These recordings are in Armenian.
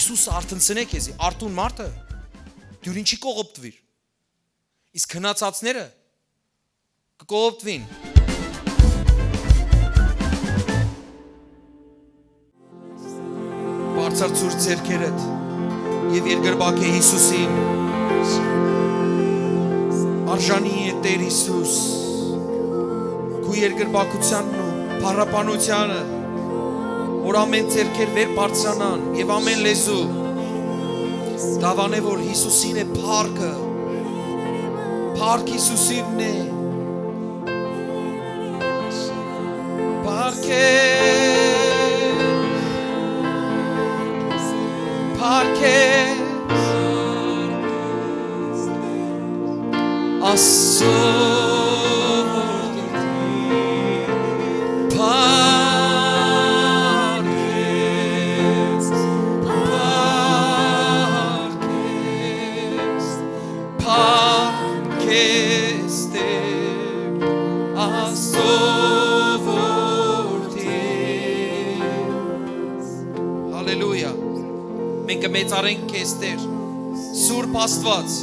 Հիսուսը արթնցնե քեզի, արթուն մարդը դու ինչի կողոպտվիր։ Իսկ քնացածները կկողոպտվին։ Բարձրացուր ձեռքերդ եւ երկրբակ է Հիսուսին։ Արժանի է Տեր Հիսուս։ Քու երկրբակությանն ու փառապանությանը, որ ամեն ձեռքեր վեր բարձրանան եւ ամեն լեզու դավանե որ Հիսուսին է փառքը, փառք Հիսուսինն է, փառք է, փառք է, Աստծո մեծարենք քեզ Տեր, Սուրբ Աստված,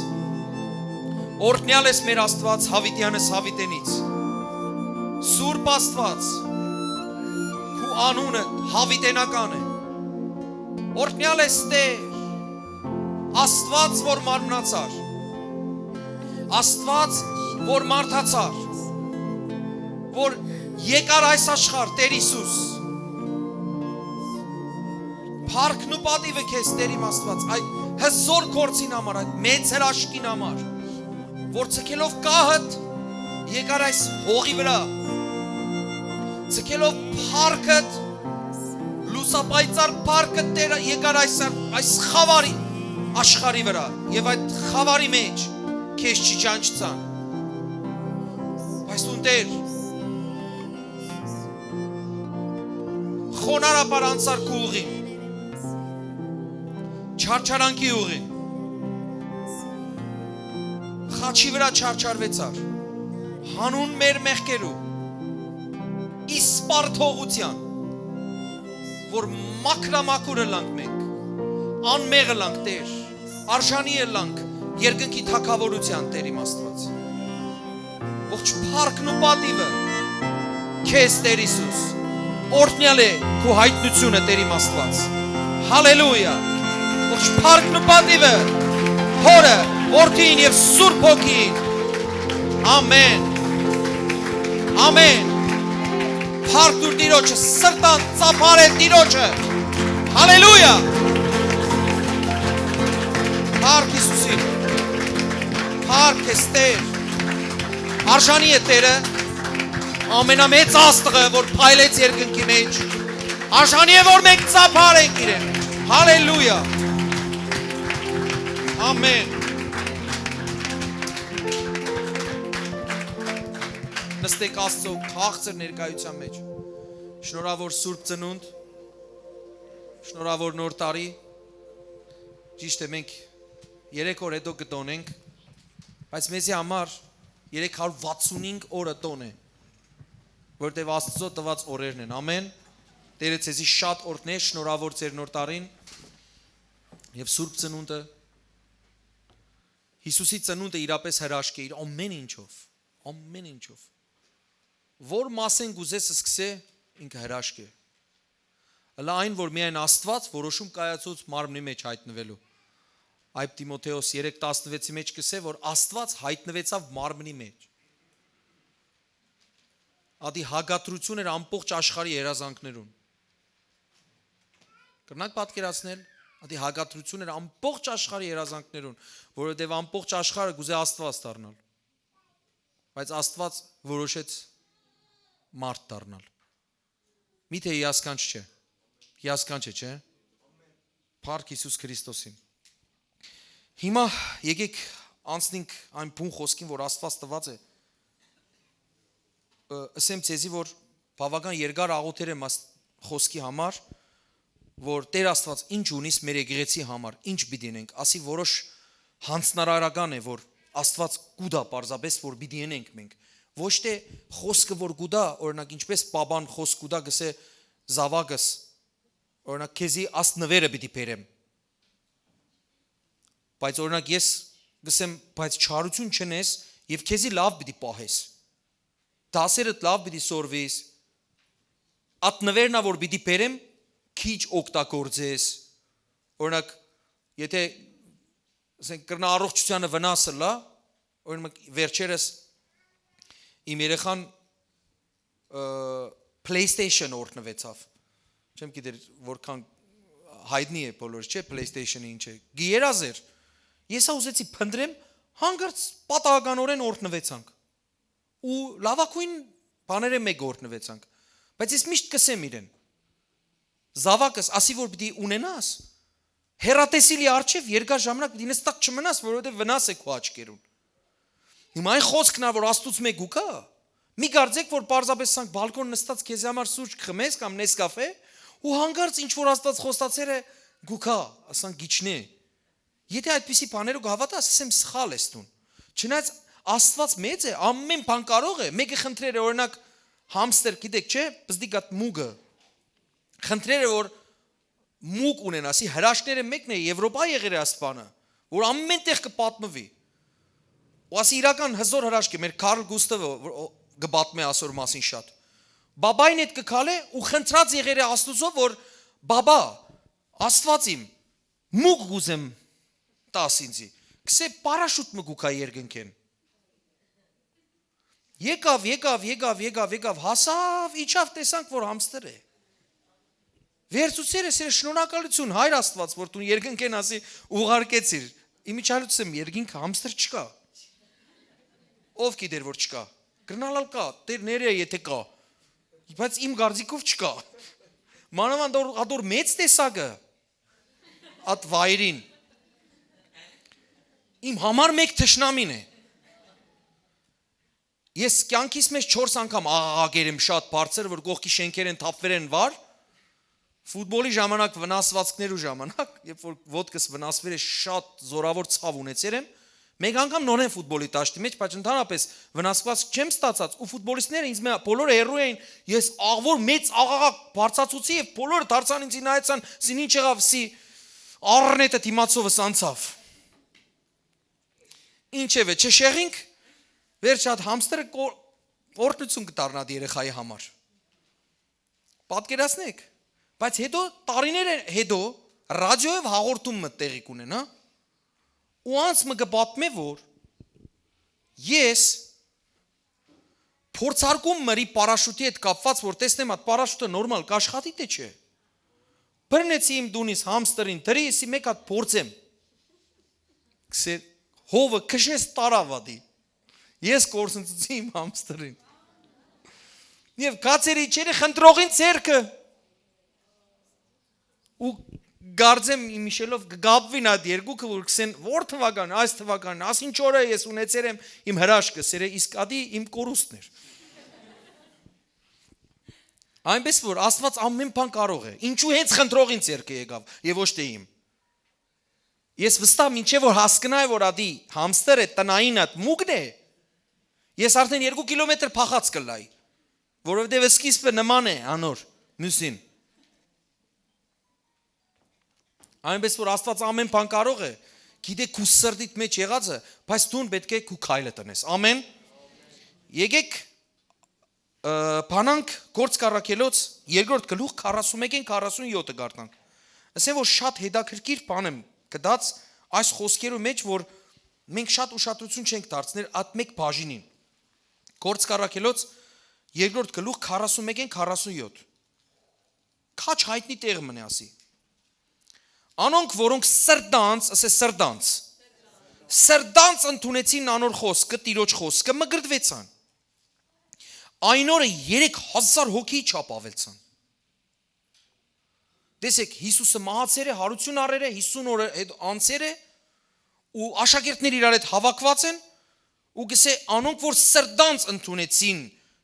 օրհնյալ ես մեր Աստված Հավիտյանս Հավիտենից, Սուրբ Աստված, քու անունը հավիտենական է, օրհնյալ ես Տեր, Աստված, որ մարմնացար, Աստված, որ մարդացար, որ եկար այս աշխարհ Տեր Հիսուս, Փառքն ու պատիվը քեզ Տեր իմ Աստված, այդ հզոր գործին համար, այդ մեծ հրաշքին համար, որ ցկելով կահդ եկար այս հողի վրա, ցկելով փառքդ, լուսապայծառ փառքդ Տեր եկար այս խավարի աշխարհի վրա, եւ այդ խավարի մեջ քեզ չճանչցան, բայց դու Տեր խոնարհաբար անցար քու ուղին, չարչարանքի ուղին, խաչի վրա չարչարվեցար, հանուն մեր մեղքերու, իսպար թողության, որ մաքրամաքուրը լանք մենք, անմեղը լանք Տեր, արժանի է լանք, երկնքի թագավորության Տեր իմ Աստված, ողջ փառքն ու պատիվը, քեզ Տեր Հիսուս, օրհնյալ է քո հայտնությունը Տեր իմ Աստված, հալելույա, ողջ փառքն ու պատիվը Հորը, Որդին եւ Սուրբ Հոգին, ամեն, ամեն, փառք դուր Տիրոջը, սրտան ծափարել Տիրոջը, հալելույա, փառք Հիսուսին, փառք ես Տեր, արժանի է Տերը, ամենամեծ Աստղը, որ փայլեց երկնքի մեջ, արժանի է որ մենք ծափարենք իրեն, հալելույա, ամեն, նստեք Աստծո քաղցր ներկայության մեջ, շնորհավոր Սուրբ Ծնունդ, շնորհավոր նոր տարի, ճիշտ է մենք 3 օր հետո կտոնենք, բայց մեզի համար 365 օրը տոն է, որտեվ Աստծո տված օրերն են, ամեն, Տերը ցեզի շատ օրհներ, շնորհավոր ձեր նոր տարին եւ Սուրբ Ծնունդը, Հիսուսի ծնունդը իրապես հրաշք է իր ամեն ինչով, որ մասեն գուզես սկսե ինքը հրաշք է, հլա այն, որ միայն Աստված որոշում կայացուց մարմնի մեջ հայտնվելու, Այբ Տիմոթեոս 3:16-ի մեջ կսե, որ Աստված հայտնվեցավ մարմնի մեջ, ադի հագատրություն էր ամբողջ աշխարհի երազանքներուն, կրնակ պատկերացնել, ադի հագատրություն էր ամբողջ աշխարհի երազանքներուն, որովհետև ամբողջ աշխարհը գուզե Աստված դառնալ, բայց Աստված որոշեց մարդ դառնալ, միթե հիասքանչ չէ, հիասքանչ է, չէ, փառք Հիսուս Քրիստոսին, հիմա եկեք անցնենք այն բուն խոսքին, որ Աստված տված է, ասեմ ցեզի, որ բավական երկար աղոթեր եմ խոսքի համար, որ Տեր Աստված ինչ ունիս մեր եկեղեցի համար, ինչ պիտի ենք, ասի որոշ հանձնարարական է, որ Աստված գուդա պարզապես, որ պիտի ենք մենք, ոչ թե խոսքը, որ գուդա, օրինակ ինչպես պաբան խոսք գուդա գսե զավակս, օրինակ քեզի աստ նվերը պիտի բերեմ, Բայց օրինակ ես գսեմ, բայց չարություն չնես եւ քեզի լավ պիտի պահես։ Դասերդ լավ պիտի սորվես։ Ատնվերնա որ պիտի բերեմ, քիչ օգտագործես։ Օրինակ, եթե ասենք կրնա առողջությանը վնասը լա, օրինակ վերջերս իմ երեխան PlayStation օրտնվեցավ։ Չեմ գիտեր որքան հայտնի է բոլորս, չէ, PlayStation-ը ինչ է։ Գերազեր։ Ես ուզեցի փնտրեմ, հանգարց պատահականորեն օրտնվեցանք։ Ու լավակույն բաները մեկ օրտնվեցանք։ Բայց ես միշտ կսեմ իրեն։ Զավակս ասի որ պիտի ունենաս։ Հերատեսիլի արչև երկար ժամանակ պիտի նստած չմնաս, որովհետև վնաս է քո աչքերուն։ Հիմա այն խոսքն է որ Աստծուց մեկ ու կա։ Մի կարծեք որ պարզապես սանք բալկոն նստած քեզ համար սուրճ խմես կամ նեսկաֆե ու հանգարց ինչ որ Աստված խոստացել է գուքա, ասանք գիչնի։ Եթե այդպիսի բաներով հավատաս, ասեմ սխալ ես դու։ Չնայած Աստված մեծ է, ամեն բան կարող է։ Մեկը խնդրեր է օրինակ համստեր, գիտեք, չէ, բզդիկ այդ մուգը։ Խնդրեր է որ մուգ ունենասի, հրաշքները մեկն է Եվրոպա եղել է ասպանը, որ ամեն տեղ կպատմվի։ Ու ասի իրական հզոր հրաշք է, մեր Կարլ Գուստավը գպատմի ասոր մասին շատ։ Բաբային հետ կքալե ու խնդրած եղել է Աստուծո, որ բաբա, Աստված իմ մուգ գուզեմ տաս ինձի։ Կսե պարաշուտ մգուկա երկնքեն։ Եկավ, հասավ, իջավ տեսանք, որ համստեր է։ Վերցուցեր է սեր շնորհակալություն, Հայր Աստված, որ դու երկնքեն ասի ուղարկեցիր։ Իմիջալուց եմ երկինքը համստեր չկա։ Ով գիտեր որ չկա։ Գրնալալ կա, դեր ներե եթե կա։ Բայց իմ գարձիկով չկա։ Մանավանդ ադոր մեծ տեսակը at վայրին։ Իմ համար մեկ թշնամին է։ Ես կյանքիս մեջ 4 անգամ աղաղակեր եմ շատ բարձր, որ կողքի շենքեր են թափվել են վար, ֆուտբոլի ժամանակ վնասվածքներու ժամանակ, երբ որ ոտքս վնասվել է շատ զորավոր ցավ ունեցել եմ, մեկ անգամ նորեն ֆուտբոլի տաշտի մեջ, բայց ընդհանրապես վնասված չեմ ստացած ու ֆուտբոլիստները ինձ մե բոլորը հերոյ էին, ես աղվոր մեծ աղաղակ բարձացուցի եւ բոլորը դարձան ինձ նայեցան, սին ինչ եղավ, սի առնետը դիմացովս անցավ։ Ինչևէ, չշեղինք, վերջ այդ համստերը օրտնություն կդառնա երեխայի համար։ Պատկերացնեք, բայց հետո տարիներ հետո ռադիոյով հաղորդումը տեղի կունենա, ու անց մը կպատմե որ ես փորձարկում մրի պարաշուտի հետ կապված, որ տեսնեմ այդ պարաշուտը նորմալ կաշխատի թե չէ։ Բռնեցի իմ դունից համստերին դրի, եսի մեկ հատ փորձեմ։ Կսե հովը քշես տարավադի։ Ես կորսնցուցի իմ համստերին։ Եվ կացերի չերը խնդրողին ցերկը։ Ու գարձեմ իմիշելով գաբվին այդ երկուքը որ կսեն որ թվական, այս թվական, աս ինչ օր է ես ունեցել եմ իմ հրաշքը, սերը իսկ ադի իմ կորուստն էր։ Այնպես որ Աստված ամեն բան կարող է։ Ինչու հենց խնդրողին ցերկը եկավ եւ ոչ թե իմ։ Ես վստահ մինչեւ որ հասկնայի որ ադի համստերը տնային այդ մուգն է։ Ես արդեն 2 կիլոմետր փախած կլայի, որովհետև սկիզբը նման է անոր մյուսին։ Այնպես որ Աստված ամեն բան կարող է, գիտե քու սրտիդ մեջ եղածը, բայց դու պետք է քու քայլը տնես։ Ամեն։ Եկեք բանանք Գործ Առաքելոց 2-րդ գլուխ 41-ին 47-ը գարտանք։ Ասեմ որ շատ հետաքրքիր բան եմ գտած այս խոսքերու մեջ, որ մենք շատ ուշադրություն չենք դարձնել այդ մեկ բաժինին։ Գործ Առաքելոց 2-րդ գլուխ 41-ին 47։ Քաչ հայտնի տեղ մնե ասի։ Անոնք որոնք սրտանց ընդունեցին անոր խոսքը, Տիրոջ խոսքը, մգրտվեցան։ Այն օրը 3000 հոգի չափավեցան։ Տեսեք, Հիսուսը մահացել է, հարություն առել է, 50 օր անցել է, ու աշակերտներ իրար հետ հավաքված են, ու գսե անոնք որ սրտանց ընդունեցին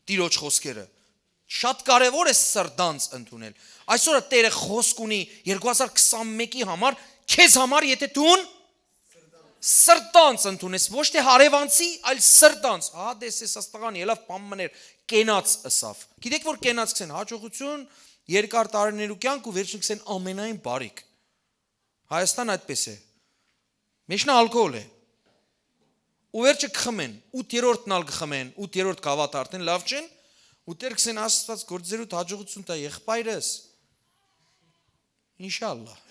Տիրոջ խոսքերը։ Շատ կարևոր է սրտանց ընդունել։ Այսօր Տերը խոսք ունի 2021-ի համար, քեզ համար, եթե դու սրտանց ընդունես, ոչ թե հարևանցի, այլ սրտանց։ Հա դեսես աստղան ելավ բամներ կենաց ըսավ։ Գիտեք որ կենաց կսեն հաջողություն, երկար տարիներու կյանք ու վերջին կսեն ամենայն բարիք։ Հայաստան այդպես է։ Մեջնա ալկոհոլ է։ Ու վերջը կխմեն, 8-րդն ալ կխմեն, 8-րդ կավատ արդեն լավ չեն, ու Տեր կսեն Աստված գործերուդ հաջողություն տա եղբայրս։ Ինշալլահ։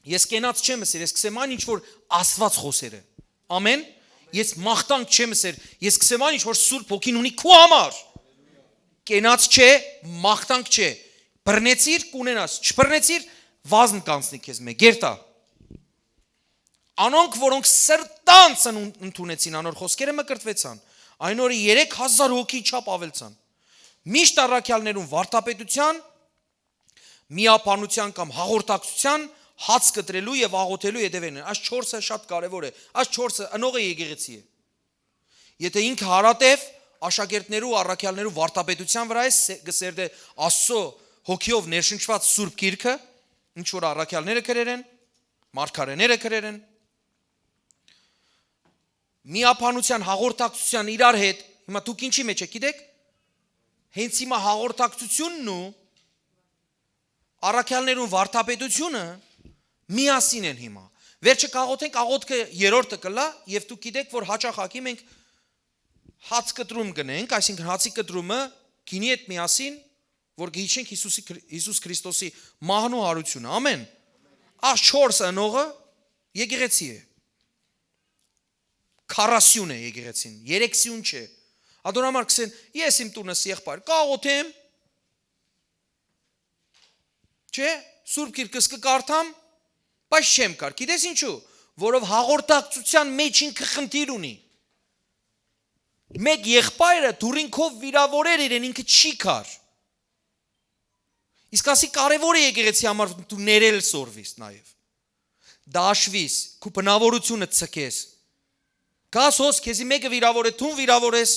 Ես կենաց չեմ ասեր, ես կսեմ այն ինչ որ Աստված խոսերը։ Ամեն։ Ես մաղթանք չեմ ասեր, ես կսեմ այն ինչ որ Սուրբ Հոգին ունի քո համար։ Կենաց չէ, մաղթանք չէ։ Բռնեցիր կունենաս, չբռնեցիր վազն կանցնի քեզ մեկ, գերտա։ Անոնք, որոնք սրտանց ընդունեցին անոր խոսքերը մկրտվեցան, այն օրը 3000 հոգի չափ ավելցան։ Միշտ առաքյալներուն վարդապետության, միապանության կամ հաղորդակցության հաց կտրելու եւ աղոթելու հետևեն։ Այս 4-ը շատ կարեւոր է։ Այս 4-ը ընողը եկեղեցի է։ Եթե ինքը հարատև աշակերտներու, առաքյալներու վարդապետության վրա է գսերդե Աստծո հոգիով ներշնչված Սուրբ Գիրքը, ինչ որ առաքյալները գրել են, մարգարեները գրել են, միապանության հաղորդակցության իրար հետ, հիմա դուք ինչի մեջ եք, գիտեք, հենց հիմա հաղորդակցությունն ու առաքյալներուն վարդապետությունը միասին են հիմա։ Վերջը կաղոթենք, աղոթքը երրորդը կլա, եւ դուք գիտեք, որ հաճախակի մենք հաց կտրում կնենք, այսինքն հացի կտրումը գինի հետ միասին, որ գիչենք Հիսուս Քրիստոսի մահն ու հարությունը։ Ամեն։ Այս 4 ընողը եկեղեցի է։ 40 է եկեղեցին, 30 չէ։ Ադոնամար կսեն, ես իմ տունս եղբայր, կաղոթեմ, չէ, Սուրբ Գիրքս կկարդամ, բայց չեմ կար։ Գիտես ինչու, որով հաղորդակցության մեջ ինքը խնդիր ունի։ Մեկ եղբայրը դուրինքով վիրավորեր իրեն ինքը չի կար։ Իսկ ասի կարևոր է եկեղեցի համար դու ներել սորվիս նաև։ Դաշվիս, քու բնավորությունը ցկես։ Գաս հոս քեզի մեկը վիրավոր է, դու վիրավոր ես,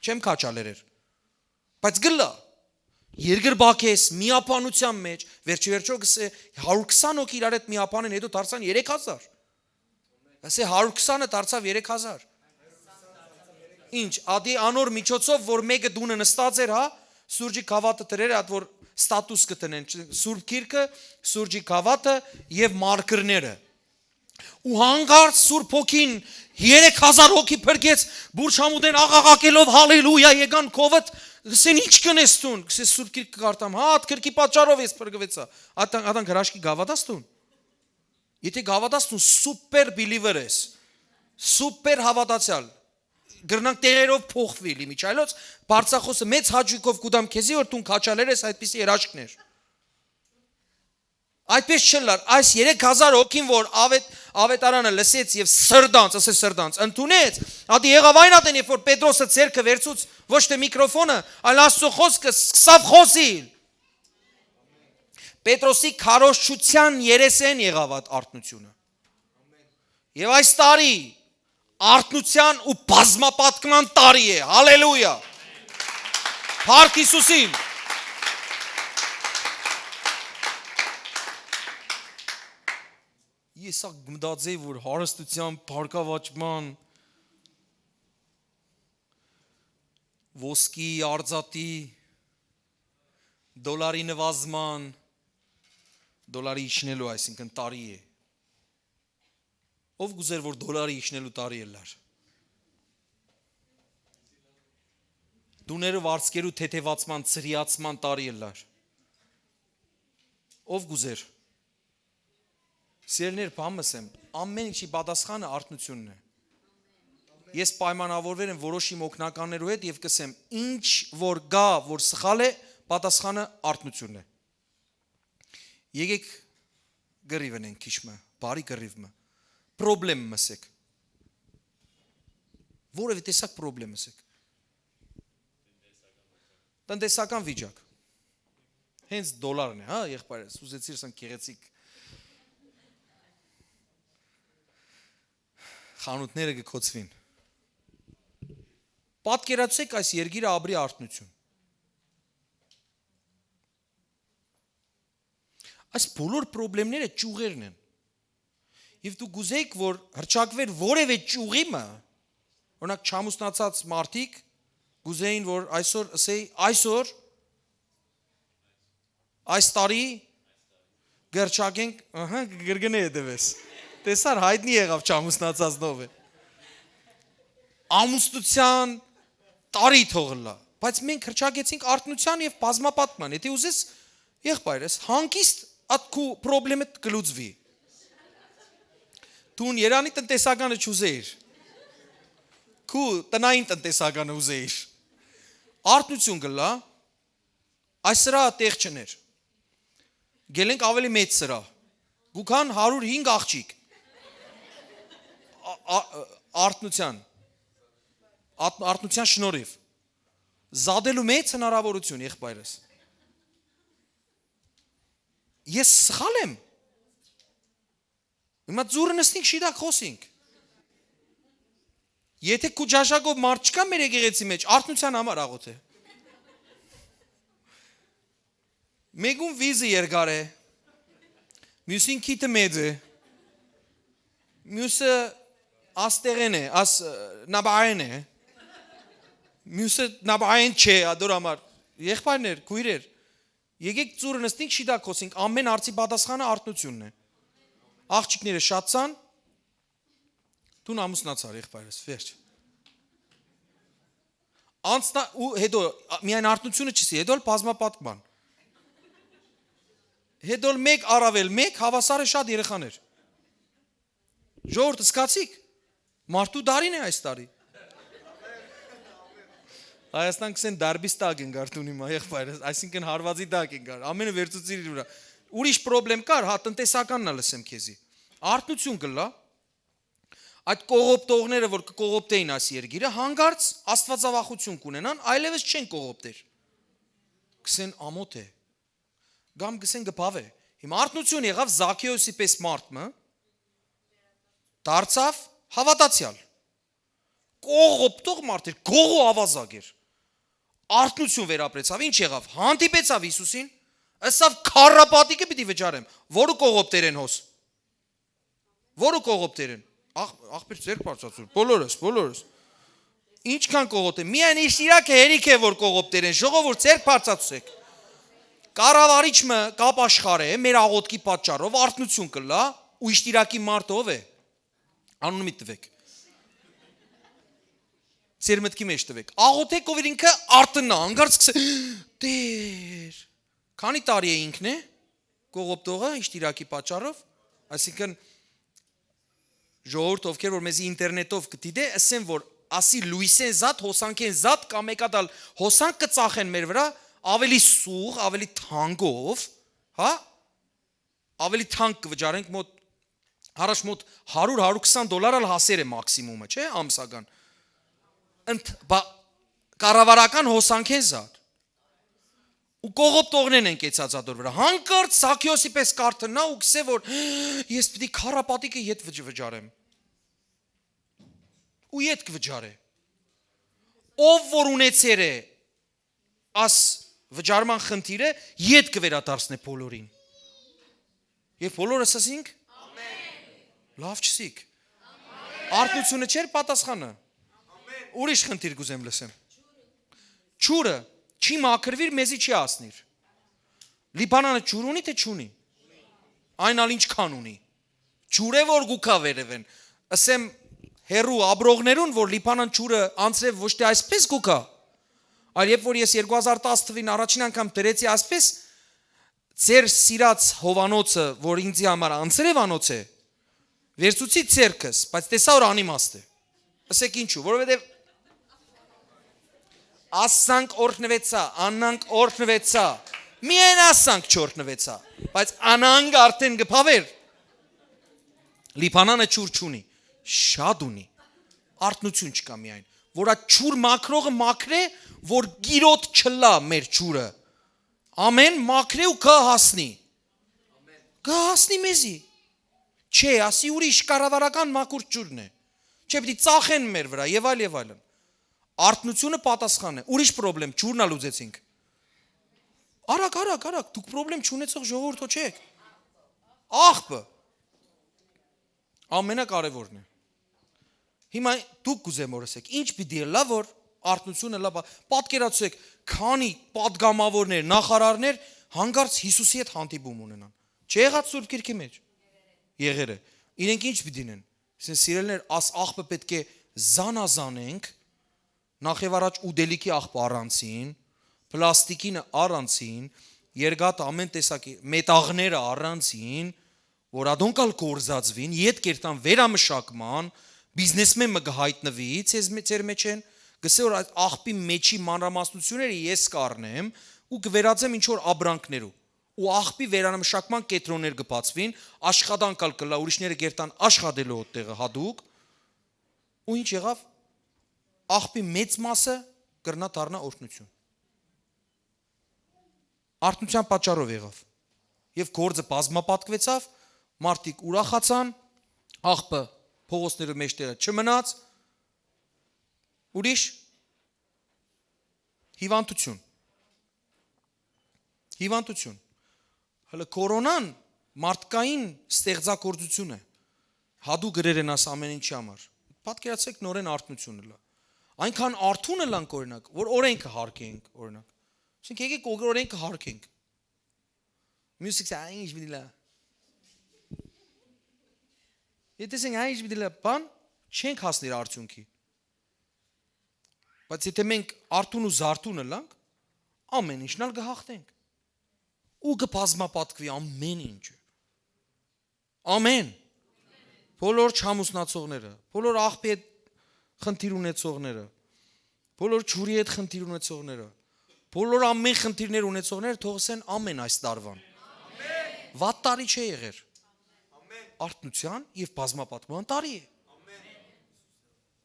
չեմ քաչալերեր։ Բայց գլա երկրբակես միապանության մեջ, վերջի գսե 120 հոգի իրար հետ միապանեն, հետո դարձան 3000։ Ասե 120-ը դարձավ 3000։ Ինչ, ադի անոր միջոցով, որ մեկը դունը նստած էր, հա, սուրջի կավատը տրեր, այդ որ ստատուս կտնեն, Սուրբ Գիրքը, սուրջի կավատը եւ մարգրները։ Ու հանգարց Սուրբ Հոգին 3000 հոգի փրկեց, բուրչամուդեն աղաղակելով հալելույա եկան կովդ, գսեն ինչ կնես տուն, գսես Սուրբ Գիրքը կարդամ, հա, այդ քրկի պատճառով ես փրկվեցա։ Ատան գրաշկի գավադաս տուն։ Եթե գավադաս տուն սուպեր բիլիվեր ես, սուպեր հավատացյալ, գրնանք տեղերով փոխվիլի միջայլոց, բարձախոսը մեծ հաճույքով կուդամ քեզի, որ տուն քաչալեր ես այդպիսի երաշխներ։ Այդպես չլար, այս 3000 հոգին, որ ավետարանը լսեց եւ սրդանց, ասես սրդանց, ընդունեց, ադի եղավ այն ատեն, երբ որ Պետրոսը ձեռքը վերցուց, ոչ թե միկրոֆոնը, այլ Աստծո խոսքը սկսավ խոսիլ։ Պետրոսի քարոզչության երեսեն եղավ այդ արթնությունը։ Եվ այս տարի արթնության ու բազմապատկման տարի է, հալելույա։ Փառք Հիսուսին։ Ես գմդացեի, որ հարստության, փառքավաճման, ոսկի, արձատի, դոլարի նվազման, դոլարի իջնելու, այսինքն տարի է։ Ով գուզեր, որ դոլարի իջնելու տարի էլար։ Դուները վարձկերու թեթևացման, ծրիացման տարի էլար։ Ով գուզեր։ Սիրելիներ, բամս եմ, ամեն ինչի պատասխանը արթնությունն է։ Ես պայմանավորվել եմ որոշ իմ օգնականներու հետ եւ կսեմ, ինչ որ գա, որ սխալ է, պատասխանը արթնությունն է։ Եկեք գրիվն են քիչմը, բարի գրիվը։ Պրոբլեմ մսեք։ Որևէ տեսակ պրոբլեմ մսեք։ Տնտեսական վիճակ։ Հենց դոլարն է, հա, եղբայրս, ուզեցիր սան գեղեցիկ խանութները կկոծվին։ Պատկերացրեք այս երկիրը ապրի արթնություն։ Այս բոլոր պրոբլեմները ճյուղերն են։ Եվ դու գուզեիք, որ հրճակվեր որևէ ճյուղիմը, օրինակ չամուսնացած մարդիկ գուզեին, որ այսօր ասեի, այսօր այս տարի գրճակենք, ահա գրգնե դվես։ Տեսար հայտնի եղավ չամուսնացածնով է։ Ամուսնության տարի թողլա, բայց մենք հրճագեցինք արտնության եւ բազմապատկման։ Եթե ուզես եղբայրս հանկիստ այդ քու խնդրը կլուծվի։ Դու Երանի տնտեսականը չուզեիր։ Քու տնային տնտեսականը ուզեիր։ Արտնություն գլա, այս սրա տեղ չներ։ Գելենք ավելի մեծ սրա։ Գուքան 105 աղջիկ։ Արտնության շնորհիվ զադելու մեծ հնարավորություն եղբայրս։ Ես սխալ եմ։ Հիմա ձուրը նստենք շիդակ խոսենք։ Եթե քու ջաշակով մարդ չկա մեր եկեղեցի մեջ, արտնության համար աղոթ է։ Մեկուն վիզը երկար է, մյուսին քիթը մեծ է, մյուսը աստեղեն է, նաբային է, մյուսը նաբային չէ, ադոր համար, եղբայրներ, քույրեր, եկեք ծուրը նստենք շիդակ խոսենք, ամեն արծի պատասխանը արտնությունն է։ Աղջիկները շատցան, դու ամուսնացար եղբայրս, վերջ։ Ու հետո միայն արտնությունը չսի, հետո բազմապատկման։ Հետո մեկ առավել մեկ հավասարը շատ երեխաներ։ Ժողովուրդ սկացիք, մարդու դարին է այս տարի։ Հայաստան կսեն դարբիս տակ են գար տունի մա եղբայրս, այսինքն հարվածի տակ են գար, ամենը վերցուցիր իր վրա։ Ուրիշ պրոբլեմ կար, հա տնտեսականն լսեմ քեզի։ Արտնություն գլա, այդ կողոպտողները, որ կողոպտեին այս երգիրը, հանգարց աստվածավախություն կունենան, այլևս չեն կողոպտեր։ Կսեն ամոթ է, գամ կսեն գպավ է։ Հիմա արտնություն եղավ Զաքեոսի պես մարդը, դարձավ հավատացյալ։ Կողոպտող մարդ էր, գողու ավազակ էր։ Արտնություն վերապրեցավ, ինչ եղավ, հանդիպեցավ Հիսուսին, ասավ քարապատիկը պիտի վճարեմ, որը կողոպտեր են հոս։ Որը կողոպտեր են, աղբեր ձերք բարձացուր, բոլորս, ինչքան կողոպտեր, միայն իշիրակը հերիք է, որ կողոպտեր են, ժողովուրդ ձերք բարձացուսեք, կառավարիչը կապ աշխար է, մեր աղոտքի պատճառով, արտնություն կլա, ու իշիրակի մարդ ով է, անունը մի տվեք, ձեր մտքի մեջ տվեք, աղոթեք ով էր ինքը արտնա, անգարց կսե, դեր, քանի տարի է ինքն է, կողոպտողը իշիրակի պատճառով, այսինքն ժողովուրդ ովքեր որ մեզի ինտերնետով կդիտե, ասեն որ ասի լույսեն զատ, հոսանքեն զատ կամ եկադալ հոսանք կծախեն մեր վրա ավելի սուղ, ավելի թանկով, հա? Ավելի թանկ կվճարենք մոտ առաջ մոտ 100-120 դոլար հասեր է մաքսիմումը, չէ՞, ամսական։ Կառավարական հոսանքեն զատ։ Ու կողոպտողներն են կեցած ադոր վրա։ Հանկարծ Զաքեոսի պես կարթնա ու գսե որ ես պիտի քարապատիկը ետ վճարեմ։ Ու ետ կվճարե։ Ով որ ունեցեր է աս վճարման խնդիրը ետ կվերադարձնե բոլորին։ Եվ բոլորս ասենք ամեն։ Լավ չսիկ։ Արտնությունը չէր պատասխանը։ Ուրիշ խնդիր կուզեմ լսեմ։ Ջուրը չի մաքրվիր, մեզի չի ասնիր։ Լիբանանը ջուր ունի, թե չունի։ Այն ալ ինչքան ունի։ Ջուր է որ գուքա վերևեն։ Ասեմ հերու աբրողներուն, որ Լիբանան ջուրը անցրև ոչ թե այսպես գուքա։ Այլ երբ որ ես 2010 թվին առաջին անգամ դրեցի այսպես, ձեր սիրած հովանոցը, որ ինձի համար անցրև անոց է, վերցուցի ցերկս, բայց տեսա որ անիմաստ է։ Ասեք ինչու, որովհետև ասանք օրհնվեցա, անանք օրհնվեցա, միայն ասանք չօրհնվեցա, բայց անանք արդեն գփավեր։ Լիբանանը ջուր չունի, շատ ունի, արտնություն չկա միայն, որ այդ ջուր մաքրողը մաքրե, որ գիրոտ չլա մեր ջուրը, ամեն մաքրե ու կհասնի, կհասնի մեզի, չէ, ասի ուրիշ կառավարական մաքուր ջուրն է, չէ, պիտի ծախեն մեր վրա եւ այլն։ Արտնությունը պատասխան է, ուրիշ պրոբլեմ, ջուրնա լուծեցինք։ Արագ, դուք պրոբլեմ չունեցող ժողովուրդ չեք։ Աղբը ամենակարևորն է։ Հիմա դուք կուզեմ օրսեք, ինչ պիտի լա որ արտնությունը լա, պատկերացրեք, քանի падգամավորներ, նախարարներ հանգարց Հիսուսի հետ հանդիպում ունենան։ Չի եղած Սուրբ Գիրքի մեջ։ Եղել է։ իրենք ինչ պիտի դինեն։ Ասեն սիրելիներ, աս աղբը պետք է զանազանենք, նախ եւ առաջ ուդելիքի աղբը առանցին, պլաստիկինը առանցին, երկաթ ամեն տեսակի մետաղները առանցին, որ ադոնկալ կորզածվին, իդ կերտան վերամշակման, բիզնեսմեն մը գահայտնվի, ձեր մեջ են, գսե որ այդ աղբի մեջի մանրամասնությունները ես կառնեմ ու կվերածեմ ինչ որ աբրանքներու ու աղբի վերամշակման կետրոններ կբացվին, աշխատանքալ կլա, ուրիշները կերտան աշխատելու այդտեղը հadouk ու ինչ եղավ աղբի մեծ մասը կրնա դառնա օրհնություն։ Արթնության պատճառով եղավ։ Եվ գործը բազմապատկվեցավ, մարդիկ ուրախացան, աղբը փողոցների մեջտեղը չմնաց, ուրիշ հիվանդություն։ Հələ կորոնան մարդկային ստեղծագործություն է։ Հadouk գրեր են աս ամեն ինչի համար։ Պատկերացրեք նորեն արթնությունը լա։ Այնքան արթուն լանք օրինակ, որ օրենքը հարկենք, օրինակ։ Այսինքն եկեք օրենքը հարկենք։ Մյուսիկս այնիշ մի դիլա։ Եթե ասենք այնիշ մի դիլա, բան չենք հասներ արդյունքի։ Բայց եթե մենք արթուն ու զարթուն լանք, ամեն ինչն ալ կհաղթենք։ Ու կբազմապատկվի ամեն ինչը։ Ամեն։ Բոլոր չամուսնացողները, բոլոր աղբի հետ խնդիր ունեցողները, բոլոր ջուրի հետ խնդիր ունեցողները, բոլոր ամեն խնդիրներ ունեցողները թողսեն ամեն այս տարվան։ Վատ տարի չէ եղեր։ Արթնության եւ բազմապատկման տարի է։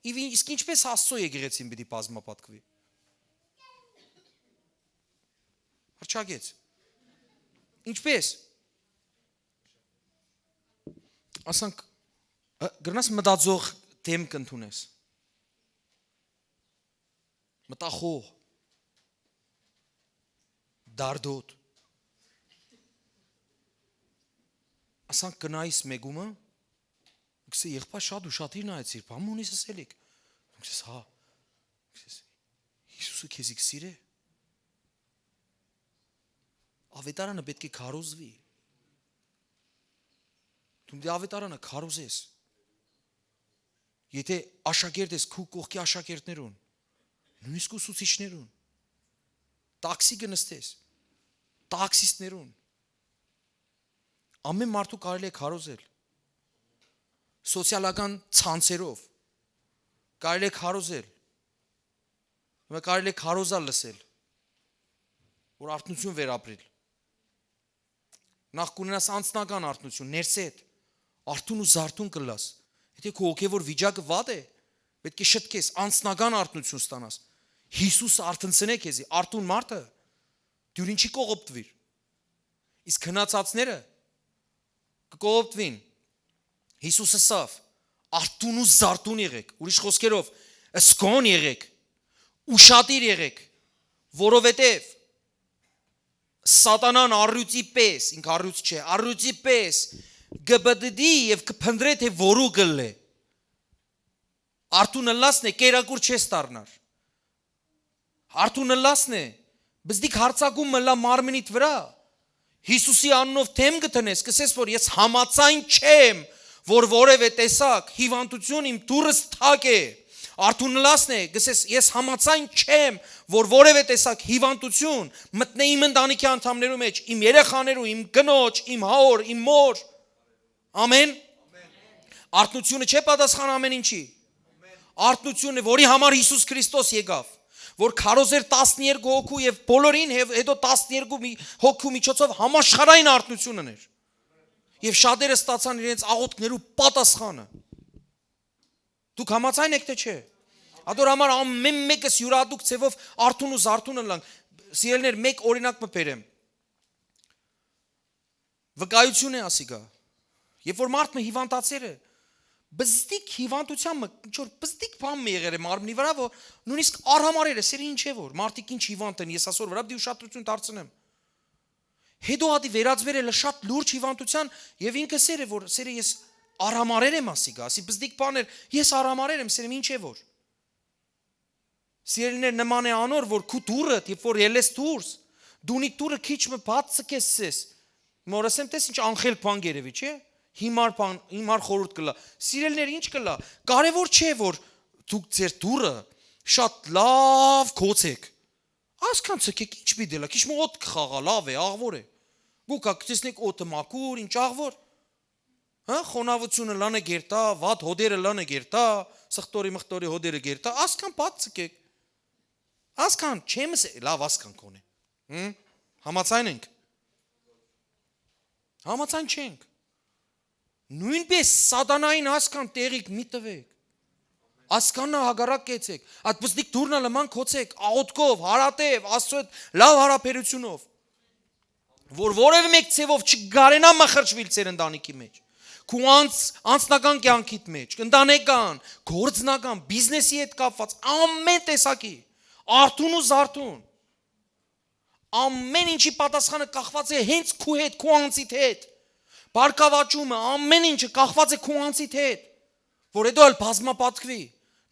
Իսկ ինչպես Աստծո եկեղեցին պիտի բազմապատկվի։ Հրճագեց։ Ինչպես։ Ասանք գրնաս մտածող դեմ կընդունես։ Մտախոհ։ Դարդոտ։ Ասանք կնայիս մեգումը, գսե եղբայր շատ ուշադիր նայեցիր, բան ունիս ասելիք։ Գսես հա։ Գսես Հիսուսը քեզի կսիրե։ Ավետարանը պետք է քարոզվի։ Դու դե ավետարանը քարոզես։ Եթե աշակերտ ես քու կողքի աշակերտներուն, նույնիսկ ուսուցիչներուն, տաքսի կնստես, տաքսիստներուն, ամեն մարդու կարելի է քարոզել։ Սոցիալական ցանցերով կարելի է քարոզել։ Կարելի է քարոզալ լսել, որ արթնություն վերապրել։ Նախ կունենաս անձնական արթնություն, ներսեդ, արթուն ու զարթուն կլաս։ Եթե քո հոգևոր վիճակը վատ է, պետք է շտկես, անձնական արթնություն ստանաս։ Հիսուսը արթնցնե քեզի, արթուն մարդը դու ինչի կողոպտվիր։ Իսկ քնացածները կկողոպտվին։ Հիսուսը ասավ, արթուն ու զարթուն եղեք, ուրիշ խոսքերով, սկոն եղեք, ուշադիր եղեք, որովհետև Սատանան առյուծի պես, ինք առյուծ չէ, առյուծի պես գբդդի եւ կփնդրե թե որու գլե։ Արթունը լասն է, կերակուր չես դառնար։ Արթունը լասն է, բզդիկ հարցակում մլա մարմնիդ վրա։ Հիսուսի անունով թեմ գտնես, կսես որ ես համացայն չեմ, որ որևէ տեսակ հիվանդություն իմ դուրս թակ է։ Արթուն լասն է, գսես ես համացայն չեմ, որ որևէ տեսակ հիվանդություն մտնե իմ ընտանիքի անդամներու մեջ, իմ երեխաներու, իմ կնոջ, իմ հոր, իմ մոր։ Ամեն։ Արթնությունը չէ պատասխան ամեն ինչի։ Արթնությունը, որի համար Հիսուս Քրիստոս եկավ, որ քարոզեր 12 հոգու եւ բոլորին հետո 12 հոգու միջոցով համաշխարհային արթնություն ուներ։ Եվ շատերը ստացան իրենց աղոթքներու պատասխանը։ Դուք համաձայն եք թե չէ։ Ադոր համար ամեն մեկս յուրադուկ ցևով արթուն ու զարթուն լանք։ Սիրելիներ, մեկ օրինակ մը բերեմ։ Վկայություն է ասիգա։ Երբ որ մարդը հիվանդացել է, բզդիկ հիվանդության մը ինչ որ բզդիկ բան մը եղել է մարմնի վրա, որ նույնիսկ արհամարել է, սերը ինչ է որ, մարդիկ ինչ հիվանդ են, ես ասոր վրա դի ուշադրություն դարձնեմ։ Հետո հատի վերածվել է շատ լուրջ հիվանդության եւ ինքը սերը որ սերը ես արհամարել եմ ասիգա, ասի բզդիկ բաներ, ես արհամարել եմ, սերը ինչ է որ։ Սիրելիներ նման է անոր, որ քու դուրը, երբ որ ելես դուրս, դունի դուրը քիչ մը բաց սկեսես։ Մորասեմ տես ինչ անխելք բան գերեվի, չէ՞։ հիմար խորհուրդ կլա։ Սիրելիներ, ինչ կլա։ Կարևոր չէ, որ դուք ձեր դուրը շատ լավ կոծեք։ Ասքան ցկեք, ինչ պիտի լա, քիչ մոտ կխաղա, լավ է, աղվոր է։ Գուկա տեսնեք օդը մաքուր, ինչ աղվոր։ Հա, խոնավությունը լանը գերտա, վատ հոդերը լանը գերտա, սխտորի մխտորի հոդերը գերտա, ասքան պատ ցկեք։ Ասքան չեմ լավ ասքան կոնե։ Համացայն ենք։ Համացայն չենք։ Նույնպես սատանային ասքան տեղիք մի տվեք։ Ասկանա հագարակ կեցեք, այդ բստիկ դուրնա լման կոցեք, աղոտքով, հարատև, աստծո հետ լավ հարաբերությունով, որ որևէ մեկ ցևով չգարենա մխրճվել ձեր ընտանիքի մեջ, քու անձնական կյանքիդ մեջ, ընտանեկան, գործնական, բիզնեսի հետ կապված, ամեն տեսակի, արթուն ու զարթուն, ամեն ինչի պատասխանը կախված է հենց քու հետ, քու անձիդ հետ, բարգավաճումը, ամեն ինչը կախված է քու անձիդ հետ, որ հետո էլ բազմապատկվի,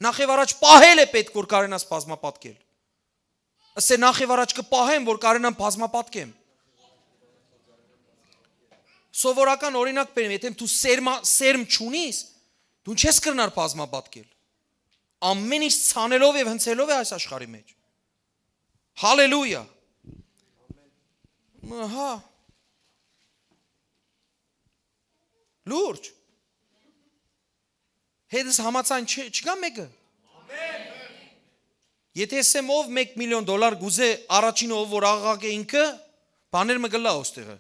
նախ եւ առաջ պահել է պետք, որ կարենաս բազմապատկել։ Ասե նախ եւ առաջ կպահեմ, որ կարենամ բազմապատկեմ։ Սովորական օրինակ բերեմ, եթե դու սերմ չունիս, դու չես կրնար բազմապատկել։ Ամեն ինչ ցանելով եւ հնցելով է այս աշխարհի մեջ։ Հալելույա։ Ահա։ Լուրջ։ Հետս համացան չկա մեկը։ Եթե ասեմ ով $1 միլիոն գուզե առաջինը ով որ աղաղակ է ինքը, բաներ մը գլա ոստեղը։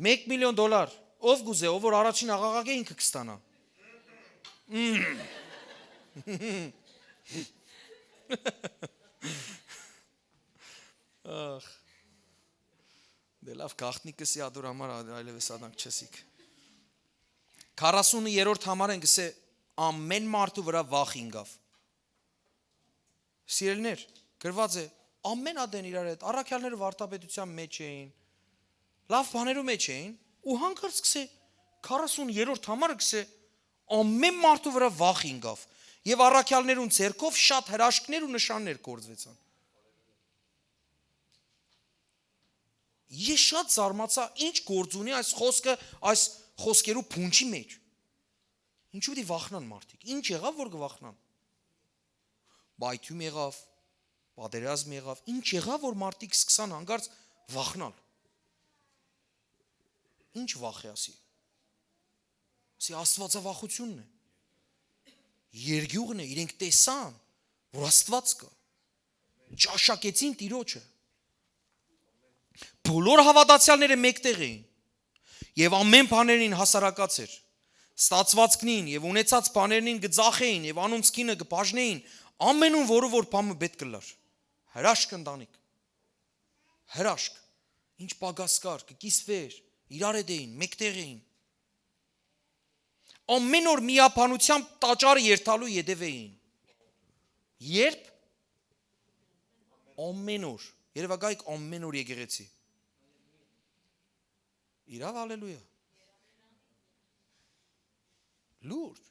$1 միլիոն ով գուզե ով որ առաջին աղաղակ է ինքը կստանա։ Ախ Դե լավ գախտնիկս յադուր համար այլևս արանք չեսիք 40-րդ համար են գսե ամեն մարդու վրա վախ ինգավ Սիրելիներ գրված է ամեն ադեն իրար հետ առաքյալները վարդապետության մեջ էին լավ բաներու մեջ էին ու հանկարծ գսե 40-րդ համարը գսե ամեն մարդու վրա վախ ինգավ եւ առաքյալներուն ցերկով շատ հրաշքներ ու նշաններ կործվեցան Ես շատ զարմացա ինչ գործ ունի այս խոսքը այս խոսքերու փունջի մեջ Ինչու՞ դի վախնան մարդիկ ինչ եղավ որ գվախնան Բայթյում եղավ պատերազմ եղավ ինչ եղավ որ մարդիկ սկսան հանգարց վախնալ Ինչ վախ է ասի Ասի աստվածավախությունն է Երգյուղն է իրենք տեսան որ Աստված կա ճաշակեցին Տիրոջը Բոլոր հավատացյալները մեկտեղ էին եւ ամեն բաներին հասարակած էր ստացվածքնին եւ ունեցած բաներին գծախեին եւ անոնցքինը գբաժնեին ամենուն որը որ բամը պետք կլար հրաշք ընտանիք հրաշք ինչ պագասկար կկիսվեր իրար հետ էին մեկտեղ էին ամեն օր միապանությամբ տաճարը երթալու յետև էին երբ ամեն օր երևակայք ամեն օր եկեղեցի Իրավ հալելույա Լուրջ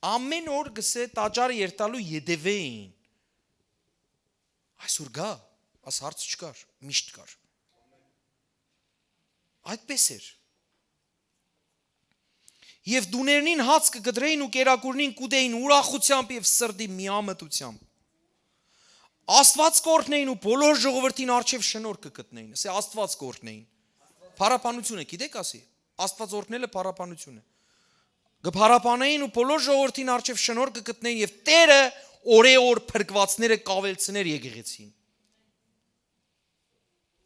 Ամեն օր գսե տաճարը երթալու յետև էին Այսօր գա Այս հարց չկար միշտ կար Այդպես էր Եվ դուներնին հաց կգդրեին ու կերակուրնին կուդեին ուրախությամբ եւ սրդի միամտությամբ Աստված կորտնեին ու բոլոր ժողովրդին արչև շնորհ կգտնեին ասե Աստված կորտնեին Փարապանություն է գիտեք ասի Աստված օրհնելը փարապանություն է Գփարապանեին ու բոլոր ժողովրդին արչև շնորհ կգտնեին եւ Տերը օրեօր փրկվածները կավելցներ եկեղեցին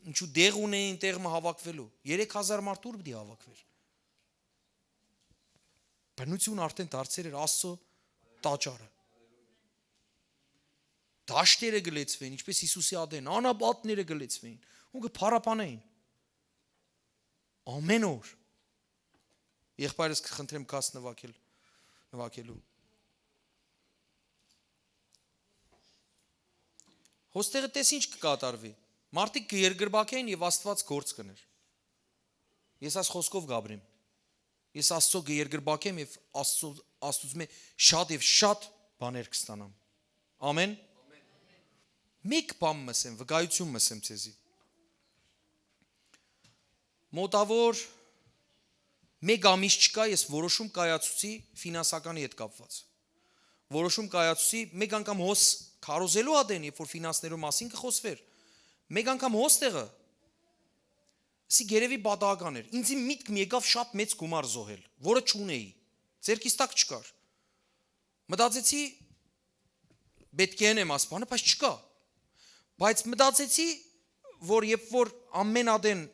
Ինչու դեղ ունեին տեղը հավաքվելու 3000 մարդ ուր պիտի հավաքվեր Բնություն արդեն դարձել էր Աստծո տաճարը Դաշտերը գլեցվեն, ինչպես Հիսուսի ադեն, անապատները գլեցվեն, ու կփարապանեին։ Ամեն օր։ Եղբայրս կխնդրեմ կաս նվակելու։ Հոստեղը տես ինչ կկատարվի։ Մարդիկ կերգրբակեն եւ Աստված գործ կներ։ Ես այս խոսքով գաբրեմ։ Ես Աստծո կերգրբակեմ եւ Աստծուց մե շատ եւ շատ բաներ կստանամ։ Ամեն։ Մեկ բան մսեմ, վկայություն մսեմ ցեզի։ Մոտավոր 1 ամիս չկա ես որոշում կայացուցի ֆինանսականի հետ կապված։ Որոշում կայացուցի մեկ անգամ հոս քարոզելու ադեն, երբ որ ֆինանսներու մասին կխոսվեր։ Մեկ անգամ հոստեղը սի գերեւի բադական էր։ Ինձ միտք մի եկավ շատ մեծ գումար զոհել, որը չունեի։ Ձերքիս տակ չկար։ Մտածեցի պետք է անեմ ասպանը, բայց չկա։ Բայց մտածեցի, որ երբ որ ամեն ադեն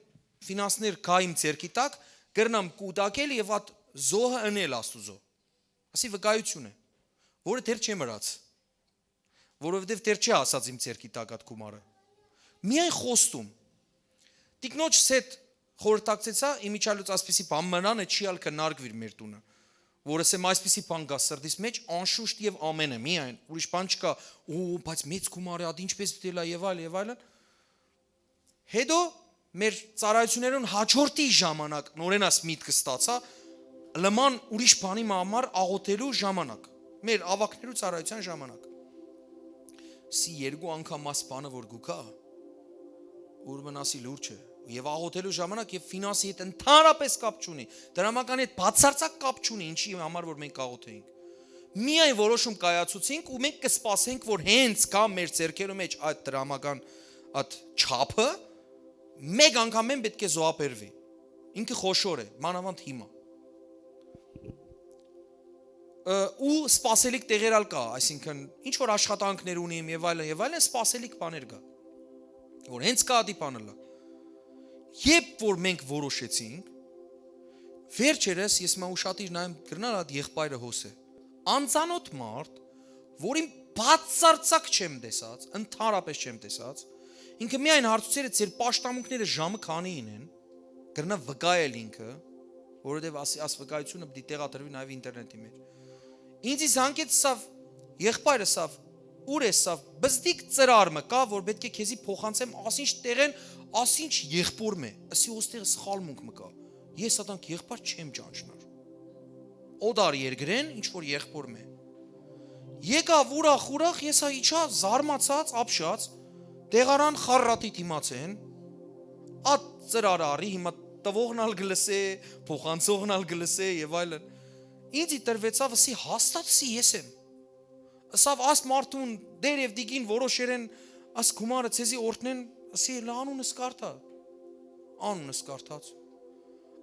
ֆինանսներ կա իմ ձերքի տակ, կրնամ կուտակել եւ այդ զոհը ընել Աստուծո։ Ասի վկայություն է, որը դեռ չեմ ըրած։ Որովհետեւ դեռ չի ասած իմ ձերքի տակ այդ գումարը։ Միայն խոստում։ Տիկնոջս հետ խորհրդակցեցա, իմիջալուց ասպիսի բան մնան է չի ալ կնարգվիր մեր տունը։ Որս եմ այսպիսի բան գա սրտիս մեջ անշուշտ եւ ամենը միայն ուրիշ բան չկա, ու բայց մեծ գումար է, ինչպես դիտելա եւ այլն։ Հետո մեր ծառայություններուն հաջորդի ժամանակ նորենաս միտքը ստացա լման ուրիշ բանի համար աղոթելու ժամանակ, մեր ավակներու ծառայության ժամանակ։ Սի երկու անգամ աս բանը որ գուկա, ուրմն ասի լուրջ է, եւ աղոթելու ժամանակ եւ ֆինանսի հետ ընդհանրապես կապ չունի, դրամական հետ բացարձակ կապ չունի, ինչի համար որ մենք աղոթեինք։ Միայն որոշում կայացուցինք ու մենք կսպասենք, որ հենց կա մեր ձեռքերու մեջ այդ դրամական այդ չափը մեկ անգամ են պետք է զոհաբերվի։ Ինքը խոշոր է, մանավանդ հիմա։ Ու սպասելիք տեղերալ կա, այսինքն ինչ որ աշխատանքներ ունիմ եւ այլն, սպասելիք բաներ կա։ Որ հենց կա դի բանը լա։ Երբ որ մենք որոշեցինք, վերջերս ես մա ուշադիր նայեմ գրնալ այդ եղբայրը հոսե։ Անծանոթ մարդ, որին բացարձակ չեմ տեսած, ընդհանրապես չեմ տեսած, ինքը միայն հարցուցերը ձեր պաշտամունքները ժամը քանին են, գրնա վկայել ինքը, որովհետև աս վկայությունը պիտի տեղադրվի նաև ինտերնետի մեջ։ Ինձ զանգեց սավ եղբայրը սավ ուր է սավ բզդիկ ծրարմը կա, որ պետք է քեզի փոխանցեմ, ասինչ տեղեն, ասինչ եղբոր մե, ասի ոստեղը սխալմունք մը կա։ Ես ատանք եղբայր չեմ ճանչնար։ Օդար երգրեն, ինչ որ եղբոր մե։ Եկավ ուրախ, ես իջա զարմացած, ապշած, տեղարան խառատի դիմացեն, այդ ծրարը արի, հիմա տվողնալ գլսե, փոխանցողնալ գլսե եւ այլն։ Ինձի տրվեցավ, ասի հաստատսի ես եմ։ Ասավ աս մարդուն դեր եւ դիգին որոշերեն աս գումարը ցեզի օրտնեն, ասի լանունս կարթա։ Անունս կարթած։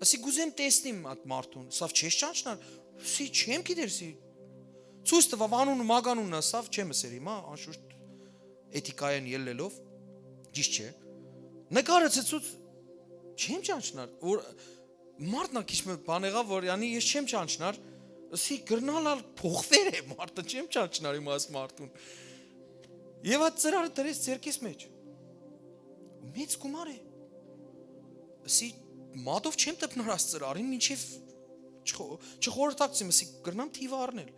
Ասի գուզեմ տեսնիմ այդ մարդուն, ասավ չես ճանչնար, ասի չեմ գիտեր, ասի ցույց տվավ անունը մագանունը, ասավ չեմ ասեր հիմա, անշուշտ էթիկայեն ելնելով, ճիշտ չէ։ Նկարը ցույց չեմ ճանչնար, որ մարդն ա քիչ մի բան եղավ, որ յանի ես չեմ ճանչնար, ասի գրնալալ փոխվեր է մարդը չեմ ճանչնար իմ աս մարդուն։ Եվ այդ ծրարը դրեց ձերքիս մեջ։ Մեծ գումար է։ Ասի մատով չեմ տպնար աս ծրարին, մինչև չխորհրդակցեմ, ասի գրնամ թիվը առնել։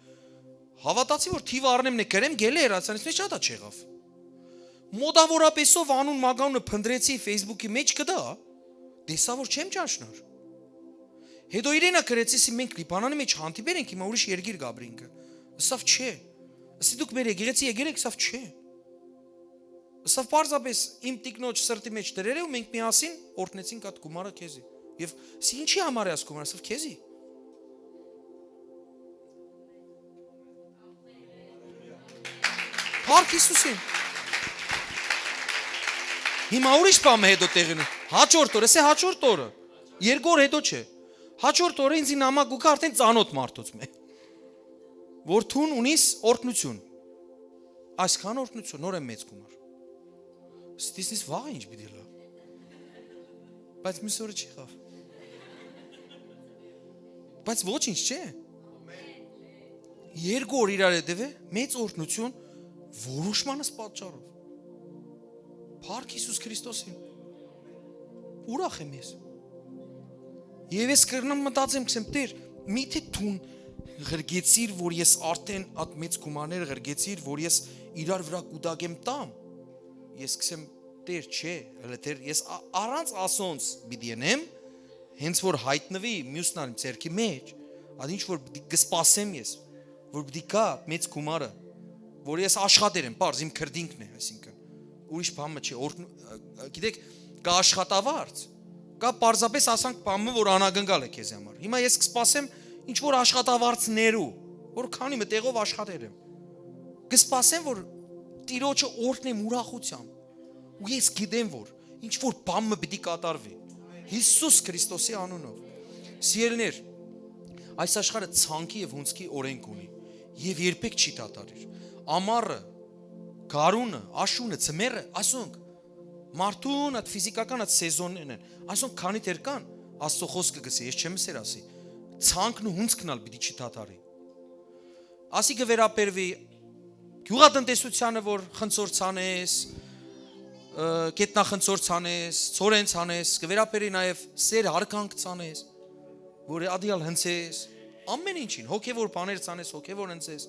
Հավատացի որ թիվը առնեմ նե գրեմ գելե երացանից մեջ ադա չեղավ։ Մոդավորապեսով անուն մագանունը փնդրեցի Facebook-ի մեջ կդա, դեսա որ չեմ ճանչնար։ Հետո իրենա գրեցի մենք Լիբանանի մեջ հանդիպեր ենք հիմա ուրիշ երգիր գաբրինքը։ Ասավ չէ։ Ասի դուք մեր եկեղեցի եկել եք, ասավ չէ։ Ասավ պարզապես իմ տիկնոջ սրտի մեջ դրել է ու մենք միասին օրտնեցինք այդ գումարը քեզի։ Եվ ասի ինչի համար է աս գումարը, ասավ քեզի։ Փառք Հիսուսին։ Հիմա ուրիշ բան հետո տեղին։ Հաջորդ օրը, ասե հաջորդ օրը։ Երկու օր հետո չէ։ Հաջորդ օրը ինձ նամակ ու արդեն ծանոթ մարդոց մե։ Որ թուն ունիս օրտնություն։ Այսքան օրտնություն, նոր եմ մեծ գումար։ Ստիսնից վաղ ինչ պիտի լա։ Բայց մյուս օրը չի խավ։ Բայց ոչինչ չէ։ Երկու օր իրար հետև է, մեծ օրտնություն որոշմանս պատճառով։ Փառք Հիսուս Քրիստոսին։ Ուրախ եմ ես։ Եվ ես կրնամ մտածեմ, կսեմ տեր, միթե թուն ղրգեցիր, որ ես արդեն այդ մեծ գումաներ ղրգեցիր, որ ես իրար վրա կուտակեմ տամ, ես կսեմ տեր չէ, հլը տեր, ես առանց ասոնց բիդենեմ, հենց որ հայտնվի մյուսնան ձերքի մեջ, այդ ինչ որ գսպասեմ ես, որ բդի կա մեծ գումարը, որ ես աշխատեր եմ, պարզ իմ քրդինքն է, այսինքն, ուրիշ բանը չի, գիտեք, կա աշխատավարձ, կա պարզապես ասանք բանը, որ անագնգալ է քեզ համար։ Հիմա ես կսպասեմ ինչ որ աշխատավարձներու, որ քանի մտեղով աշխատեր եմ։ Կսպասեմ, որ Տիրոջը օրհնեմ ուրախությամբ։ Ու ես գիտեմ, որ ինչ որ բանը պիտի կատարվի։ Հիսուս Քրիստոսի անունով։ Սիրելիներ, այս աշխարհը ցանկի եւ հունցքի օրենք ունի եւ երբեք չի դատարիր։ Ամառը, գարունը, աշունը, ծմերը, ասոնք մարդուն այդ ֆիզիկական այդ սեզոններն են։ Ասոնք քանի դեր կան, Աստծո խոսքը գսի, ես չեմ սեր ասի։ Ցանկն ու հունցքն ալ պիտի չդատարի։ Ասի կվերապերվի գյուղատնտեսությանը, որ խնձոր ցանես, գետնախնձոր ցանես, ծորեն ցանես, կվերապերի նաև սեր հարկանք ցանես, որ ադիալ հնցես, ամեն ինչին, հոգևոր բաներ ցանես, հոգևոր հնցես։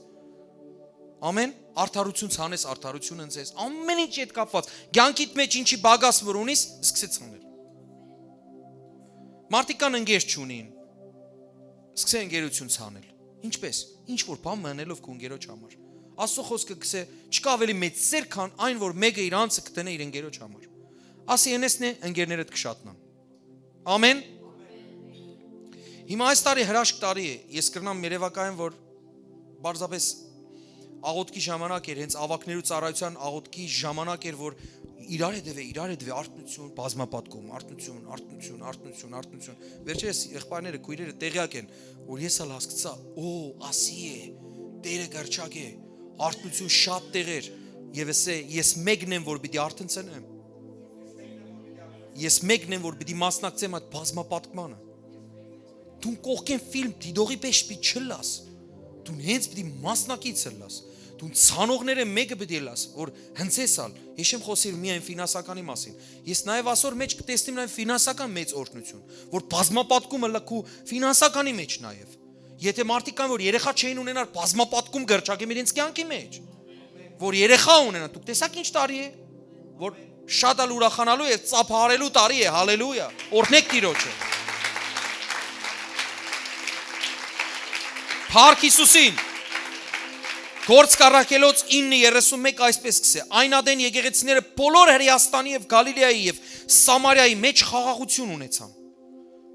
Ամեն, արդարություն ցանես, արդարություն հնցես, ամեն ինչ հետ կապված։ Կյանքիդ մեջ ինչի բագաս որ ունիս, սկսեց ցանել։ Մարդիկան ընկեր չունին, սկսե ընկերություն ցանել։ Ինչպես, ինչ որ բան մնելով քո ընկերոջ համար։ Աստծո խոսքը գսե, չկա ավելի մեծ սեր, քան այն, որ մեկը իր անձը կտնե իր ընկերոջ համար։ Ասի ենեսն է ընկերներդ կշատնան։ Ամեն։ Հիմա այս տարի հրաշք տարի է, ես կրնամ երևակայեմ, որ բարձապես աղոթքի ժամանակ էր, հենց ավակներու ծառայության աղոթքի ժամանակ էր, որ իրար հետևե արտնություն, բազմապատկում, արտնություն։ Վերջերս եղբայրները, քույրերը տեղյակ են, որ ես ալ հասկացա, ասի է, Տերը գրչակ է, արտնություն շատ տեղեր, եւ ես մեկն եմ, որ պիտի արտնցնեմ։ Ես մեկն եմ, որ պիտի մասնակցեմ այդ բազմապատկմանը։ Դու կողքեն ֆիլմ դիդողի պես պիտի չլաս։ Դու հենց պիտի մասնակից լաս։ Դու ցանողները մեկը պիտի լաս, որ հնցեսալ։ Ես չեմ խոսիր միայն ֆինանսականի մասին։ Ես նաև ասոր մեջ կտեսնեմ նաև ֆինանսական մեծ օրհնություն, որ բազմապատկումը լքու ֆինանսականի մեջ նաև։ Եթե մարդիկ կան, որ երեխա չէին ունենալ, բազմապատկում գրճակեմ իրենց կյանքի մեջ, որ երեխա ունենան, դուք տեսաք ինչ տարի է, որ շատ ալ ուրախանալու է, ծափահարելու տարի է, հալելույա, օրհնեք Տիրոջը։ Փառք Հիսուսին։ Գործ կառակելոց 9:31 այսպես կսե, այն ադեն եկեղեցիները բոլոր Հրեաստանի եւ Գալիլեայի եւ Սամարիայի մեջ խաղաղություն ունեցան։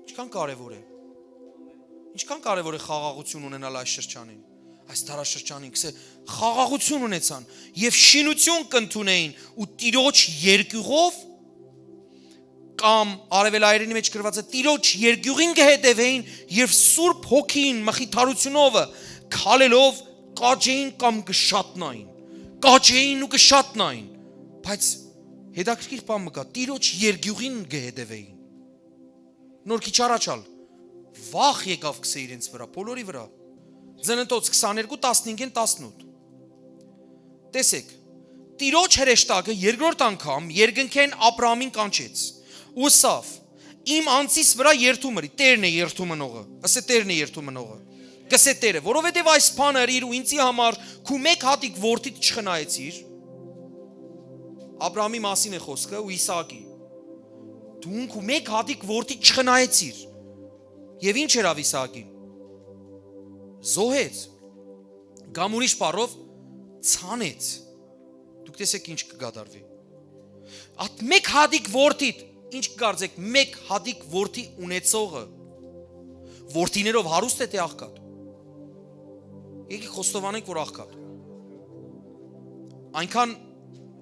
Ինչքան կարևոր է։ Ինչքան կարևոր է խաղաղություն ունենալ այս շրջանին, այս դարաշրջանին, կսե խաղաղություն ունեցան եւ շինություն կընդունեին ու Տիրոջ երկյուղով կամ արևելայրենի մեջ գրված է Տիրոջ երկյուղին կհետևեին եւ Սուրբ Հոգին մխիթարությունով քալելով կաջեին կամ կշատնային ու կշատնային, բայց հետաքրքիր բան մկա, Տիրոջ երկյուղին կհետևեին։ Նոր քիչ առաջալ վախ եկավ կսե իրենց վրա, բոլորի վրա։ Ծննդոց 22:15-18։ Տեսեք, Տիրոջ հրեշտակը երկրորդ անգամ երկնքեն Աբրահամին կանչեց։ Ուսավ, իմ անձիս վրա երթում ըրի, Տերն է երթում ընողը, ասե Տերն է երթում ընողը։ Կսե Տերը, որովհետև այս բանը իր ու ինձի համար քու մեկ հատիկ որդիդ չխնայեցիր։ Աբրահամի մասին է խոսքը ու Իսահակի։ Դու քու մեկ հատիկ որդիդ չխնայեցիր։ Եվ ինչ էր Իսահակին։ Զոհեց, կամ ուրիշ բառով ցանեց։ Դուք տեսեք ինչ կգադարվի։ Այդ մեկ հատիկ որդիդ, ինչ կգարձեք, մեկ հատիկ որդի ունեցողը որդիներով հարուստ է թե աղքատ։ Եկեք խոստովանենք, որ աղքատ։ Այնքան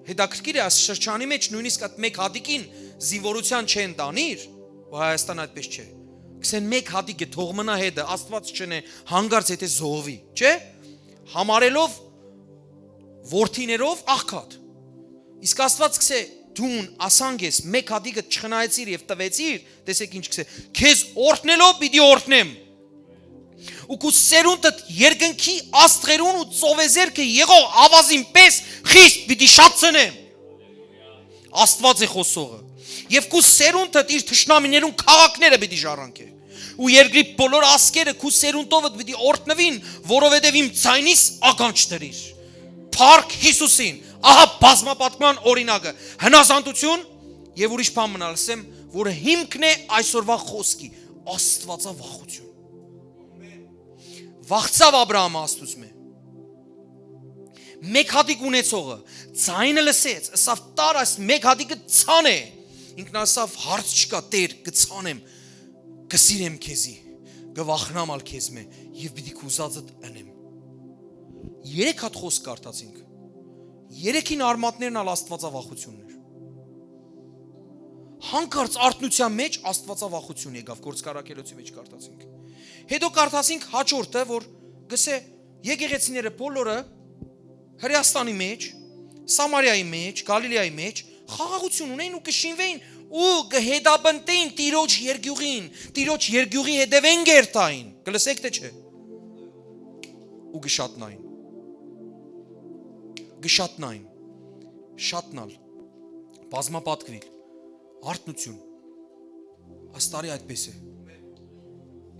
հետաքրքիր է այս շրջանի մեջ նույնիսկ այդ մեկ հատիկին զինվորության չեն տանիր, որ Հայաստան այդպես չէ։ Կսեն մեկ հատիկը թող մնա հետը, Աստված չնե հանգարց եթե զոհվի, չէ՞։ Համարելով որդիներով աղքատ։ Իսկ Աստված կսե դուն ասանք ես մեկ հատիկը չխնայեցիր եւ տվեցիր, տեսեք ինչ կսե, քեզ օրհնելով պիտի օրհնեմ։ Ու քու սերունդդ երկնքի աստղերուն ու ծովեզերքը եղող ավազին պես խիստ պիտի շատցնեմ։ Աստված է խոսողը։ Եվ քու սերունդդ իր թշնամիներուն քաղաքները պիտի ժառանգե։ Ու երկրի բոլոր ասկերը քու սերունդովդ պիտի օրհնվին, որովհետև իմ ցայնիս ականջ դրիր։ Փառք Հիսուսին։ Ահա բազմապատկման օրինակը։ Հնազանդություն եւ ուրիշ բան մնալ ասեմ, որը հիմքն է այսօրվա խոսքի, Աստվածավախություն։ Վախցավ Աբրահամը Աստծուց մե։ Մեկ հատիկ ունեցողը Ձայնը լսեց, ասավ տար այս մեկ հատիկը ցան է։ Ինքն ասավ հարց չկա, Տեր, կցանեմ, կսիրեմ քեզի, կվախնամ ալ քեզ մե եւ պիտի կուզածդ անեմ։ 3 հատ խոսք կարդացինք։ 3-ին արմատներն ալ աստվածավախություններ։ Հանկարծ արթնության մեջ աստվածավախություն եկավ, գործկարակելոցի մեջ կարդացինք։ Հետո կարդացինք հաջորդը, որ գսե եկեղեցիները բոլորը Հրեաստանի մեջ, Սամարիայի մեջ, Գալիլեայի մեջ խաղաղություն ունեին ու կշինվեին ու կհետապնդեին Տիրոջ երկյուղին, Տիրոջ երկյուղի հետևեն գերտային, կլսեք թե չէ։ Ու գշատնային, շատնալ, բազմապատկվիլ, արթնություն, աստարի այդպես է,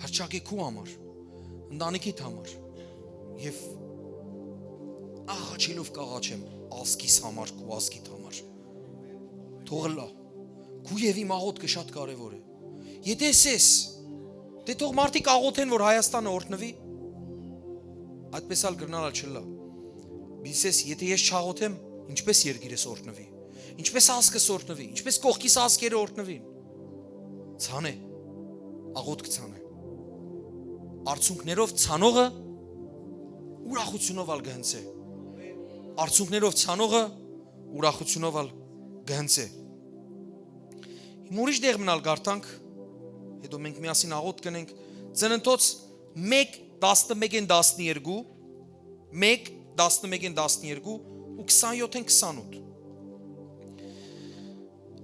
հրճակ է քու համար, ընտանիքիդ համար, և աղաչելով կաղաչեմ, ազգիս համար, քու ազգիդ համար, թողլա, քու և իմ աղոտքը շատ կարևոր է, եթե ես, դե թող մարդիկ աղոթեն, որ Հայաստանը օրհնվի, այդպես ալ գրնալ չլա, բիսես, եթե ես չաղոթեմ, ինչպես երկիրս օրհնվի, ինչպես ազգս օրհնվի, ինչպես կողքիս ազգերը օրհնվին, ցան է, աղոթք ցան է, արցունքներով ցանողը ուրախությունով ալ գհնցե, արցունքներով ցանողը ուրախությունով ալ գհնցե։ Հիմա ուրիշ դեղ մնալ գարտանք, հետո մենք միասին աղոթք կնենք, Ծննդոց 1:11-12, 1:11-12 ու 27-28։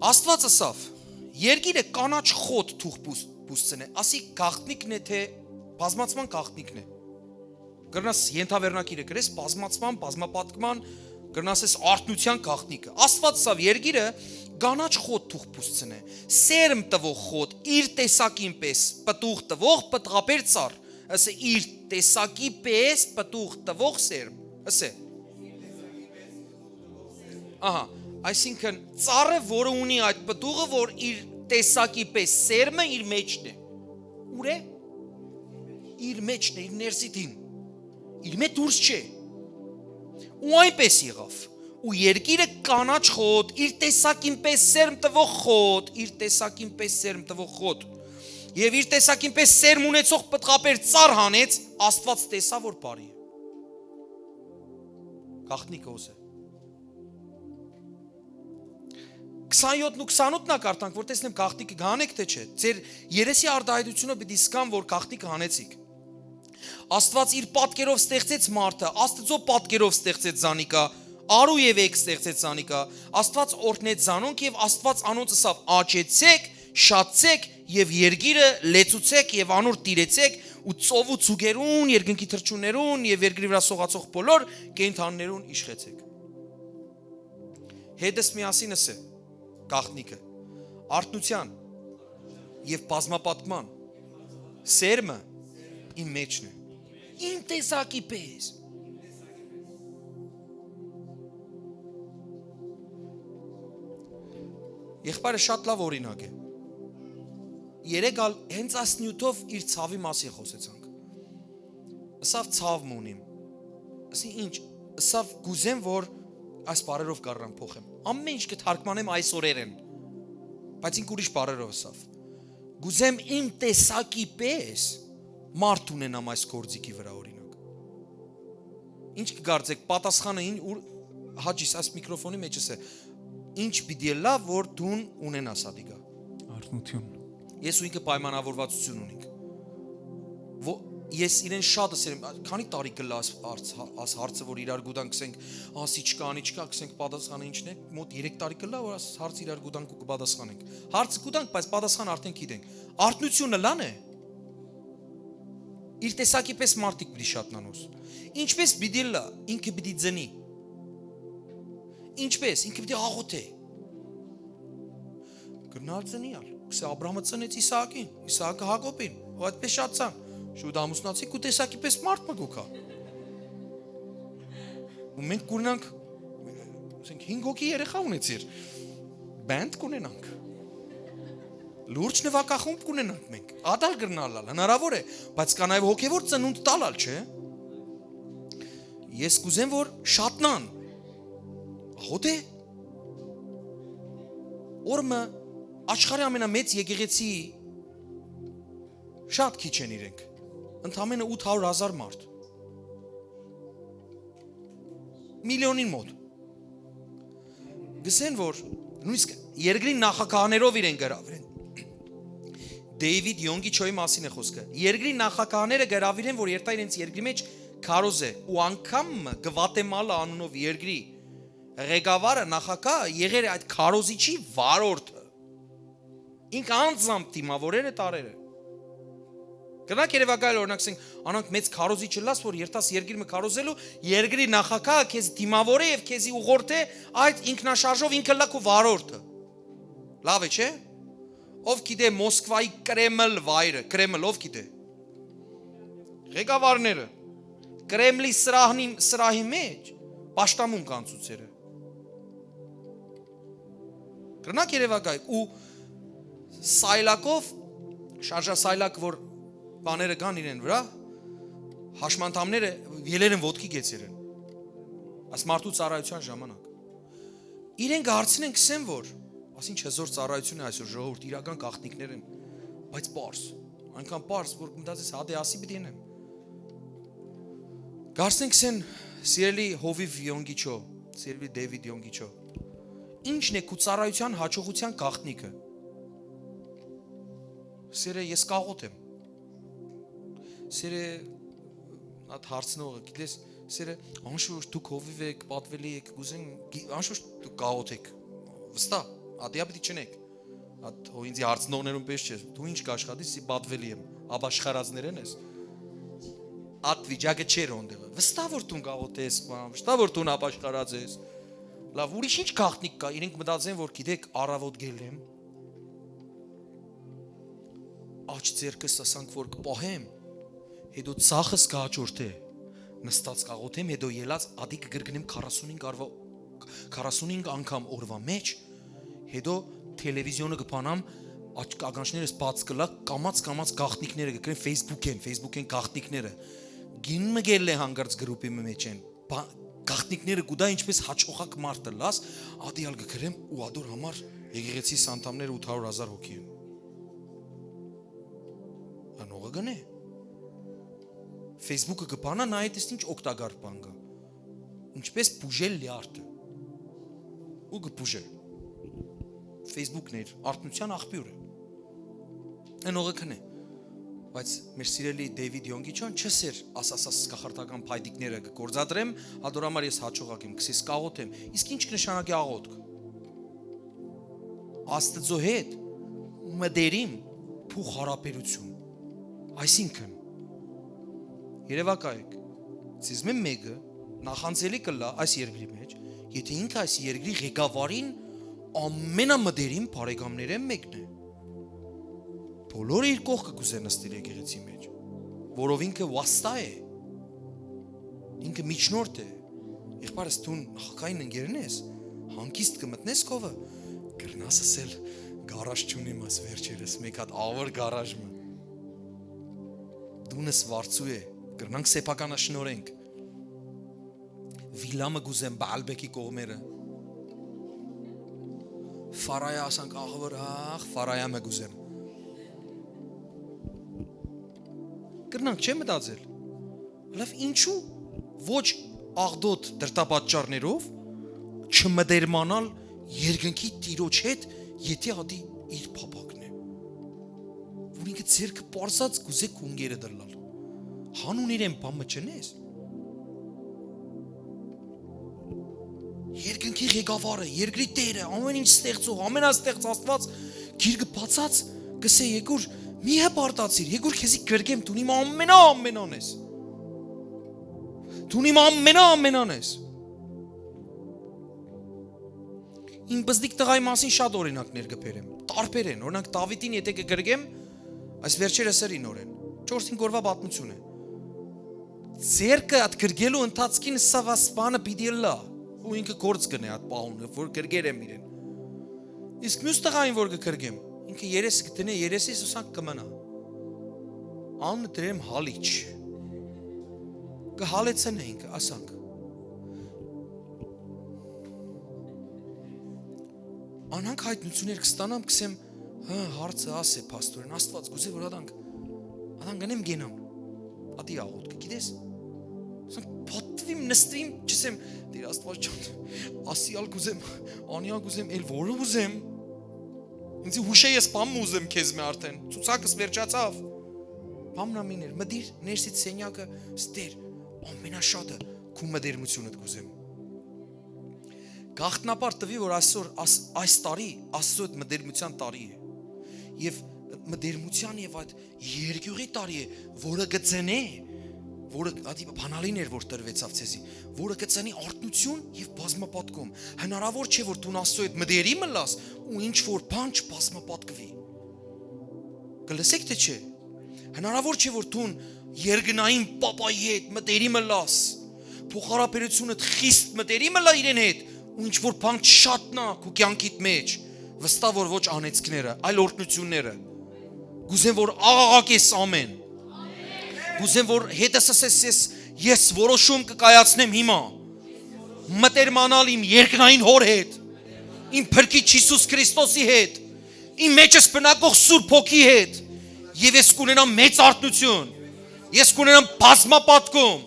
Աստված ասավ, երկիրը կանաչ խոտ թուղ բուսցնե, ասի գաղտնիքն է, թե բազմացման գաղտնիքն է։ Գրնաս ենթավերնակիրը գրես բազմացման, բազմապատկման, գրնաս ես արթնության գաղտնիքը։ Աստված ասավ, երկիրը կանաչ խոտ թուղ բուսցնե, սերմ տվող խոտ, իր տեսակին պես պտուղ տվող պտղաբեր ծառ, ասե իր տեսակի պես պտուղ տվող սերմ, ասե։ Ահա, այսինքն ծառը, որը ունի այդ պտուղը, որ իր տեսակի պես սերմը իր մեջն է։ Ուր է։ Իր մեջն է, իր ներսիտին, իր մեջ դուրս չէ, ու այնպես եղավ, ու երկիրը կանաչ խոտ, իր տեսակին պես սերմ տվող խոտ, իր տեսակին պես սերմ տվող խոտ, և իր տեսակին պես սերմ ունեցող պտղաբեր ծառ հանեց, Աստված տեսա, որ բարի է։ Գաղտնիքը ոս է։ 27 ու 28-ն ակարտանք, որ տեսնեմ գաղտնիքը գանեք թե չէ, ձեր երեսի արդահայտությունը պիտի սկան, որ գաղտնիքը հանեցիք։ Աստված իր պատկերով ստեղծեց մարդը, Աստծո պատկերով ստեղծեց զանիկա, արու և եկ ստեղծեց զանիկա, Աստված օրհնեց զանոնք և Աստված անոնց ասավ, աճեցեք, շատցեք և երկիրը լեցուցեք և անոր տիրեցեք ու ծով ու ցուգերուն, երկնքի թռչուններուն և երկրի վրա սողացող բոլոր կենդանիներուն իշխեցեք։ Հետս միասին ասե, գաղտնիքը, արթնության և բազմապատկման սերմը իմ մեջն է, իմ տեսակի պես։ Եղբայրը շատ լավ օրինակ է։ Երեկ ալ հենց այս նյութով իր ցավի մասի խոսեցանք։ Ասավ ցավ մունիմ։ Ասի ինչ, ասավ գուզեմ, որ այս բարերով կարրամ փոխեմ։ Ամեն ինչ կթարգմանեմ այս օրերեն։ Բայց ինք ուրիշ բարերով ասավ։ Գուզեմ իմ տեսակի պես մարդ ունենամ այս գործիքի վրա օրինակ։ Ինչ կգարձեք, պատասխանը հաջիս այս միկրոֆոնի մեջս է, ինչ պիտի լավ, որ դուն ունենաս ադիգա։ Արթնություն։ Ես ու ինքը պայմանավորվածություն ունենք։ Ես իրեն շատ սիրեմ, քանի տարի կլա աս հարցը, որ իրար գուտանք, կսենք, ասի չկա, անի չկա, կսենք պատասխանը ինչն է, մոտ 3 տարի կլա, որ աս հարց իրար գուտանք ու կպատասխանենք։ Հարցը գուտանք, բայց պատասխան արդեն գիտենք։ Արթնությունը լան է։ Իր տեսակի պես մարդիկ պիտի շատնանոս։ Ինչպես պիտի լա, ինքը պիտի ձնի։ Ինչպես, ինքը պիտի աղոթե։ Գրնալ ծնիալ, կսե Աբրամը ծնեց Իսահակին, Իսահակը Հակոբին, ու այդպես շատ ծան, շուտ ամուսնացիք ու տեսակի պես մարդ մգուքա։ Ու մենք կունենանք, 5 հոգի երեխա ունեցիր, բանդ կունենանք, լուրջ նվակախումբ կունենանք մենք, ադալ գրնալալ, հնարավոր է, բայց կա նաև հոգևոր ծնունդ տալալ, չէ։ Ես կուզեմ, որ շատնան, Ահոտ է։ Օրը աշխարհի ամենամեծ եկեղեցի շատ քիչ են իրենք։ Ընդամենը 800,000 մարդ։ Միլիոնին մոտ։ Գսեն որ նույնիսկ երկրի նախագահներով իրեն գրավեն։ Դեյվիդ Յոնգիչոյի մասին է խոսքը։ Երկրի նախագահները գրավիրեն, որ երթա իրենց երկրի մեջ քարոզ է, ու անգամ Գվատեմալա անունով երկրի ղեկավարը նախագահը եղել է այդ քարոզիչի վարորդը։ Ինքը անձամբ դիմավորել է տարերը։ Գնանք Երևակայել օրինակ ասենք, անոնք մեծ քարոզիչ չլաս, որ երթաս երկիրը քարոզելու, երկրի նախագահը քեզ դիմավոր է եւ քեզի ուղղորդ է այդ ինքնաշարժով ինքը լա քո վարորդը։ Լավ է, չէ՞։ Ով գիտե Մոսկվայի Կրեմլ վայրը, Կրեմլ ով գիտե։ Ղեկավարները Կրեմլի սրահի մեջ պաշտամուն կան ցուցերը։ Գնանք Երևակայել ու Սայլակով շարժասայլակ որ բաները կան իրեն վրա, հաշմանդամները ելեր են ոտքի գեցեր են, այս մարդու ծառայության ժամանակ, իրեն գարցին են կսեն որ, ասին չեզոր ծառայություն է այսօր ժողովուրդ, իրական կաղտնիքներ են, բայց պարս, այնքան պարս, որ մտածես հադե ասի պիտի ենեմ, գարցին են կսեն սիրելի Հովիվ Յոնգիչո, սիրելի Դեյվիդ Յոնգիչո, ինչն է քու ծառայության հաջողության կաղտնիքը, սիրե ես կաղոտ եմ, Սերը այդ հարցնողը, գիտես, սերը անշուշտ դուք հովիվ եք, պատվելի եք, գուզեն, անշուշտ դուք կաղոտ եք, վստահ, ադիա պիտի չնեք, այդ ինձի հարցնողներում պես չէ, դու ինչ կաշխատիս, պատվելի եմ, աբաշխարածներ են ես, այդ վիճակը չեր ոնդեղը, վստահ որ դու կաղոտ ես, վստահ որ դու աբաշխարած ես, լավ, ուրիշ ինչ կաղտնիք կա, իրենք մտածեն, որ գիտեք առավոտ գել եմ, աչ ձերքս ասանք, որ կպահեմ, հետո ծախս կհաջորդե, նստած կաղոթեմ, հետո ելած ադի կգրգնեմ 45 անգամ օրվա մեջ, հետո տելևիզիոնը կպանամ, ականջներս բաց կլա, կամած գաղտնիքները կգրեն Facebook-են գաղտնիքները, գինը գել է հանգարց գրուպի մեջ են, գաղտնիքները գուդա ինչպես հաճողակ մարդը լաս, ադիալ կգրեմ ու ադոր համար եկեղեցի անդամները 800,000 հոգի են, անողը գնե, Facebook-ը կպանա նա այդ ինչ օգտակար բան կա, ինչպես բուժել լյարդը, ու կբուժե, Facebook-ն էր արտնության աղբյուր է, անողը կնե, բայց մեր սիրելի Դեյվիդ Յոնգիչոն չսեր ասասաս կախարդական փայդիկները կգործադրեմ, ադոր համար ես հաճողակ եմ, կսես կաղոթեմ, իսկ ինչ կնշանակի աղոթք, Աստծո հետ մտերիմ փուխ հարաբերություն, այսինքն Երևակայեք, ցիզմեն մեկը նախանձելի կլա այս երկրի մեջ, եթե ինքը այս երկրի ղեկավարին ամենամդերին բարեկամներեն մեկն է։ Բոլորը իր կողքը կուզեն նստել եկեղեցի մեջ, որով ինքը վաստա է, ինքը միջնորդ է, եղբայրս դու նախակային ընկերն ես, հանգիստ կմտնես քովը, կրնաս ասել գարաժ չունիմ աս վերջերս, մեկ հատ ավր գարաժը, դունս վարձու է, կրնանք սեփականաշնորենք, վիլամը գուզեմ բալբեկի կողմերը, Ֆարայա ասանք աղվր, Ֆարայա մը գուզեմ, կրնանք չէ մտածել, լավ ինչու ոչ աղդոտ դրտապատճառներով չմդերմանալ երկնքի տիրոջ հետ, եթե ադի իր փապակն է, որ ինքը ձերքը պարզած գուզե կունգերը դրլալ, հանուն իրեն բամը չնես, երկնքի ղեկավարը, երկրի տերը, ամեն ինչ ստեղծող, ամենաստեղծ Աստված գիրկը բացած, կսե եկուր մի հպարտացիր, եկուր քեզի գրգեմ, դու իմ ամենան ես, դու իմ ամենան ես, իմ բզդիկ տղայի մասին շատ օրինակներ կբերեմ, տարբեր են, օրինակ Դավիթին եթե կգրգեմ, այս վերջերս սրին օրեն, 4-5 օրվա պատմություն է, ձերքը այդ գրգելու ընթացքին սավասպանը պիտի լա, ու ինքը գործ կնե այդ պահունը, որ գրգեր եմ իրեն, իսկ մյուս տղային որ կգրգեմ, ինքը երես կտնե, երեսիս ուսանք կմնա, անը դրեմ հալիչ, կհալեցն է ինքը, ասանք, Անանք հայտնություններ կստանամ, կսեմ, հարցը ասե պաստորեն, Աստված գուզե որ ադան գնեմ գենամ։ Ադի աղոտ կգիտես։ Ասեմ պատվիմ նստվիմ, չսեմ, դեր Աստված ջան, ասիալ գուզեմ, անիա գուզեմ, էլ որը ուզեմ։ Ինձ հուշե ես բամ ուզեմ քեզ մե արդեն։ Ցուցակս վերջացավ։ Բամնամիներ, մդիր ներսից սենյակը, ստեր, ամենաշատը քու մդերմությունդ գուզեմ։ Գաղտնապար տվի, որ այսօր այս տարի Աստծո այդ մդերմության տարի է։ Եվ մդերմության եւ այդ երկյուղի տարի է, որը գծենե, որը ադի բանալին էր որ տրվեցավ ցեզի, որը գծենի արտնություն եւ բազմապատկում։ Հնարավոր չէ որ դու Աստծո այդ մդերիմը լաս ու ինչ որ բան չբազմապատկվի։ Գլսեք թե չէ։ Հնարավոր չէ որ դու երկնային պապայի հետ մդերիմը լաս։ Փոխհարաբերությունը խիստ մդերիմը լա իրեն հետ։ Ու ինչ որ բան շատնա քու կյանքիդ մեջ, վստահ որ ոչ անեցքները, այլ օրհնությունները։ Գուզեմ որ աղաղակես ամեն։ Գուզեմ որ հետս ասես ես որոշում կկայացնեմ հիմա։ Մտերմանալ իմ երկնային հոր հետ, իմ Փրկիչ Հիսուս Քրիստոսի հետ, իմ մեջս բնակող Սուրբ Հոգի հետ, եւ ես կունենամ մեծ արթնություն, ես կունենամ բազմապատկում,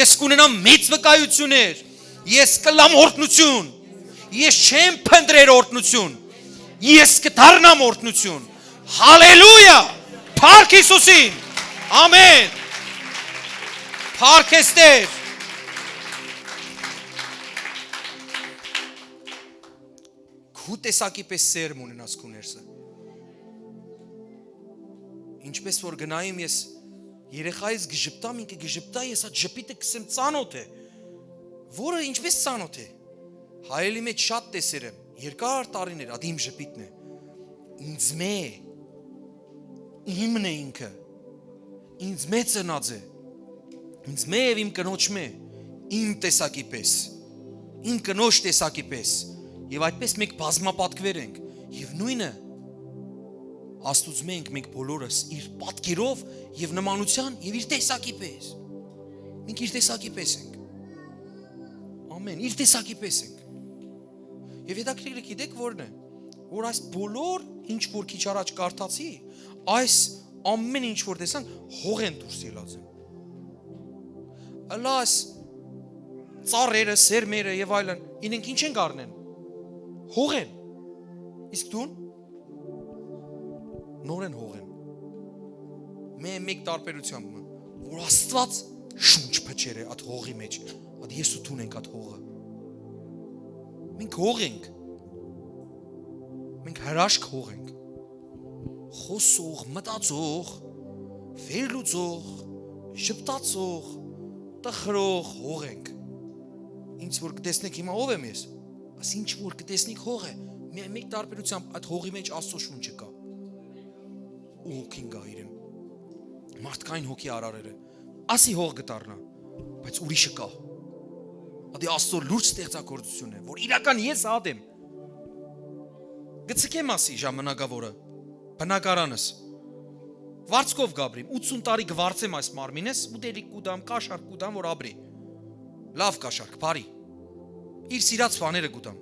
ես կունենամ մեծ վկայություններ, ես կլամ օրհնություն, ես չեմ փնտրեր օրհնություն, ես կդառնամ օրհնություն, հալելույա, փառք Հիսուսին, ամեն, փառք Աստեր, քու տեսակի պես սերմ ունենաս քու ներսը, ինչպես որ գնայիմ ես երեխայից գժպտամ, ինքը գժպտա, ես այդ ժպիտը կսեմ ծանոթ է, որը ինչպես ծանոթ է, հայելի մեջ շատ տեսեր եմ, երկար տարիներ, ադի իմ ժպիտն է, ինձ մե, իմն է ինքը, ինձ մե ծնած է, ինձ մե և իմ կնոջ մե, իմ տեսակի պես, իմ կնոջ տեսակի պես, և այդպես մենք բազմապատկվեր ենք, և նույնը, Աստուծո մենք բոլորս իր պատկերով և նմանության և իր տեսակի պես, մենք իր տեսակի պես ենք, ամեն, իր տեսակի պես ենք, և հետաքրքիրը գիտեք որն է, որ այս բոլոր ինչ որ քիչ առաջ կարդացի, այս ամեն ինչ որ տեսանք հող են դուրս ելած են, ըլա այս ծառերը, սերմերը և այլն, ինենք ինչ են գարնեն, հող են, իսկ դուն, նոր են հող են, մեկ տարբերությամբ, որ Աստված շունչ փչեր է այդ հողի մեջ, այդ ես ու դուն ենք այդ հողը, մենք հող ենք, մենք հրաշք հող ենք, խոսող, մտածող, վերլուծող, ժպտացող, տխրող հող ենք, ինչ որ կտեսնեք հիմա ով եմ ես, աս ինչ որ կտեսնեք հող է, մեկ տարբերությամբ այդ հողի մեջ Աստծո շունչը կա, ու հոգին գա իրեն, մարդկային հոգի արարերը, ասի հող գտարնա, բայց ուրիշը կա, ադի Աստծո լուրջ ստեղծագործություն է, որ իրական ես ադեմ, գծկեմ ասի ժամանակավորը, բնակարանս, վարձկով գաբրիմ, 80 տարի գվարձեմ այս մարմինես, ուտելիք կուտամ, կաշարք կուտամ, որ աբրի, լավ կաշարք, բարի, իր սիրած վաները կուտամ,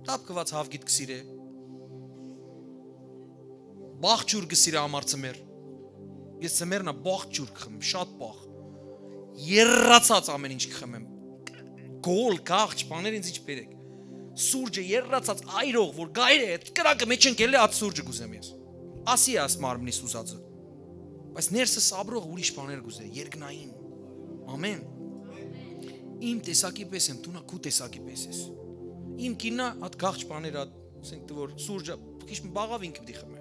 տապ կված հավգիտ կսիր է, բաղ ջուր գսիրը ամար ծմեր, ես ծմերնա բաղ ջուր կխմեմ, շատ բաղ, երրացած ամեն ինչ կխմեմ, գոլ, կաղջ, բաներ ինձ ինչ բերեք, սուրջը երրացած այրող, որ գայր է, կրակը մեջ ընկել է այդ սուրջը գուզեմ ես, ասի է աս մարմնիս ուզածը, բայց ներսս աբրող ուրիշ բաներ գուզե, երկնային, ամեն, իմ տեսակի պես եմ, տունա քու տեսակի պես ես, իմ կինա այդ գաղջ բաներ, ասենք որ սուրջը, քիչ բաղավ ինքը պիտի խմե,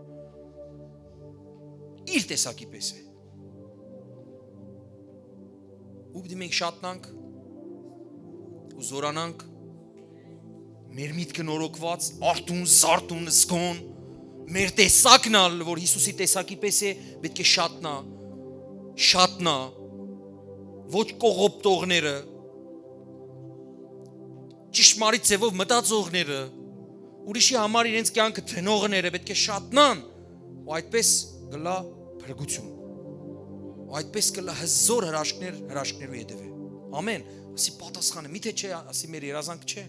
իր տեսակի պես է, ու պիտի մենք շատնանք, ու զորանանք, մեր միտքը նորոգված, արդուն, զարտուն, զգոն, մեր տեսակն ալ, որ Հիսուսի տեսակի պես է, պետք է շատնա, ոչ կողոպտողները, ճշմարիտ ձևով մտածողները, ուրիշի համար իրենց կյանքը թնողները պետք է շատնան, ու այդպես գլա փրկություն, ու այդպես գլա հզոր հրաշքներու հետև է, ամեն, ասի պատասխանը, միթե չէ, ասի մեր երազանք չէ,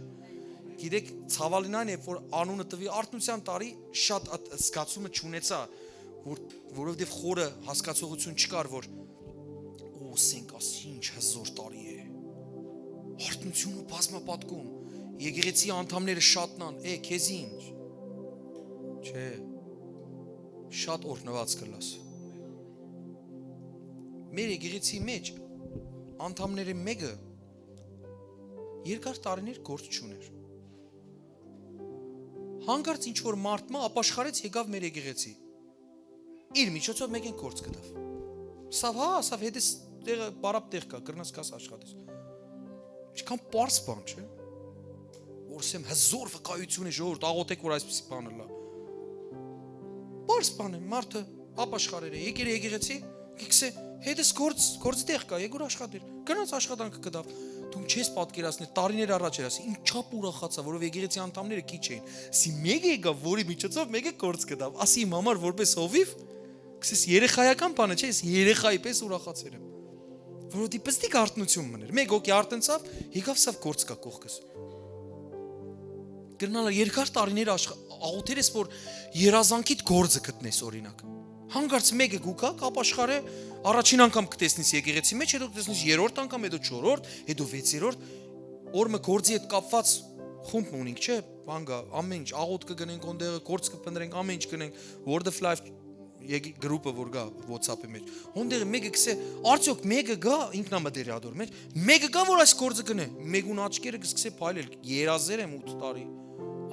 Գիտեք, ցավալին այն է, որ անունը տվի արթնության տարի շատ զգացումը չունեցա, որովհետև խորը հասկացողություն չկար, որ սենք ասի ինչ հզոր տարի է։ Արթնություն ու բազմապատկում, եկեղեցի անդամները շատնան, քեզի ինչ։ Չէ, շատ օրհնված կլաս։ Մեր եկեղեցի մեջ անդամների մեկը երկար տարիներ գործ չուներ։ Հանկարծ ինչ որ մարդ ապաշխարեց եկավ մեր եկեղեցի։ Իր միջոցով մեկին գործ գտավ։ Սավ հետս տեղը բարապ տեղ կա, կրնաս կաս աշխատես։ Ինչքան պարզ բան, չէ։ Որ ասեմ հզոր վկայություն է ժողովուրդ, աղոթեք որ այսպեսի բան լա։ Պարզ բան է, մարդը ապաշխարեր է, եկեր եկեղեցի, գիքսե հետս գործ տեղ կա, եկուր աշխատիր։ Գնաց աշխատանքը կդավ։ Դու չես պատկերացնել, տարիներ առաջ էր ասի, ինչ չափ ուրախացա, որով եկեղեցի անդամները քիչ էին։ Ասի մեկը եկավ, որի միջոցով մեկը գործ կդավ։ Ասի իմ համար որպես հովիվ, քսես երեխայական բանը չէ, ես երեխայի պես ուրախացել եմ։ Որովհետեւ պստիկ արտնություն մներ։ Մեկ օքի արտնցավ, եկավ սավ գործ կա կողքս։ Գրնալը երկար տարիներ աղոթեր ես, որ երազանքիդ գործը գտնես օրինակ։ Հանկարծ մեկը գուկա, ապաշխարե, առաջին անգամ կտեսնես եկեղեցի մեջ, հետո կտեսնես երրորդ անգամ, հետո չորրորդ, հետո վեցերորդ, օրը գործի հետ կապված խումբ ունենք, չէ՞, բան գա, ամեն ինչ աղոթ կգնենք ոնդեղը, գործ կփնտրենք, ամեն ինչ կնենք, Word of Life գրուպը որ գա WhatsApp-ի մեջ։ Ոնդեղը մեկը կսե, արդյոք մեկը գա ինքնամտերիադոր մեջ, մեկը գա որ այս գործը գնե, մեկուն աչքերը կսկսե փայլել, երազեր եմ 8 տարի։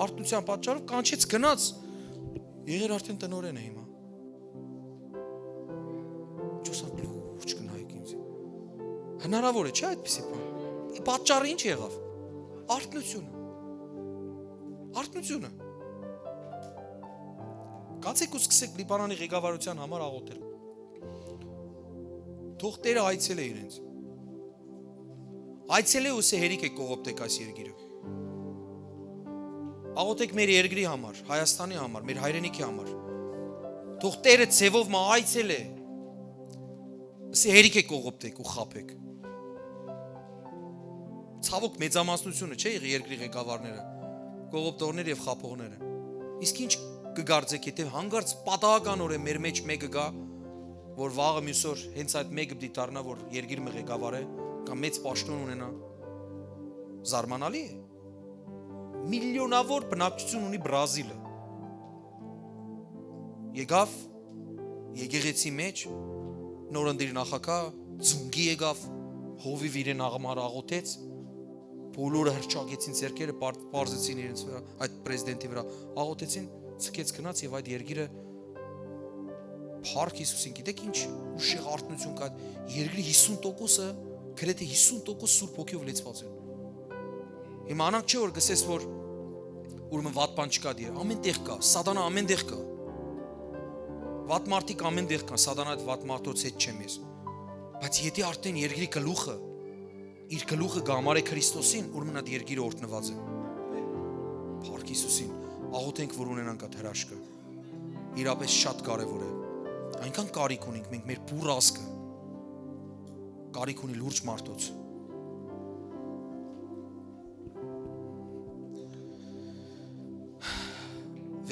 Արթնության պատճառով կանչեց գնաց։ Եղեր արդեն տնորեն է հիմա։ Ճոսան լուրջ գնայք ինձ։ Հնարավոր է, չէ՞ այդպեսի բան։ Պատճառը ինչ եղավ։ Արթնությունը։ Արթնությունը։ Կացեք ու սկսեք Լիբանանի ղեկավարության համար աղոթել։ Թող Տերը այցել է իրենց։ Այցել է ու սե հերիք է կողոպտեք այս երկիրը։ Աղոթեք մեր երկրի համար, Հայաստանի համար, մեր հայրենիքի համար։ Թող Տերը ձևով մա այցել է։ Սե հերիք է կողոպտեք ու խափեք։ Ցավոք մեծամասնությունը չէ երկրի ղեկավարները, կողոպտողները եւ խափողները։ Իսկ ինչ կգարձեք, եթե հանգարց պատահականորեն մեր մեջ մեկը գա, որ վաղը մյուսօր հենց այդ մեկը պիտի դառնա, որ երկիրը ղեկավար է, կամ մեծ պաշտոն ունենա, զարմանալի է։ Միլիոնավոր բնակչություն ունի Բրազիլը։ Եկավ եկեղեցի մեջ, նորընտիր նախագահ, ծունգի եկավ, հովիվ իրեն աղոթեց, բոլորը հրճակեցին ձեռքերը, պարզեցին իրենց վրա, այդ պրեզիդենտի վրա, աղոթեցին, ցկեց գնաց եւ այդ երկիրը Փառք Հիսուսին, գիտեք ինչ ուժեղ արթնություն կա, երկրի 50%-ը, գրեթե 50% Սուրբ Հոգիով լեցված են։ Հիմա անանք չէ որ գսես որ ուրեմն վատ բան չկա դի, ամեն տեղ կա, սատանա ամեն տեղ կա։ Վատ մարդիկ ամեն տեղ կան, սատանա այդ վատ մարդոց հետ չեմ ես։ Բայց եթե արդեն երկրի գլուխը իր գլուխը գամար է Քրիստոսին, ուրեմն այդ երկիրը օրհնված է։ Փառք Հիսուսին, աղոթենք որ ունենանք այդ հրաշքը։ Իրապես շատ կարևոր է։ Այնքան կարիք ունենք մենք մեր բուռ ազգը։ Կարիք ունի լուրջ մարդոց։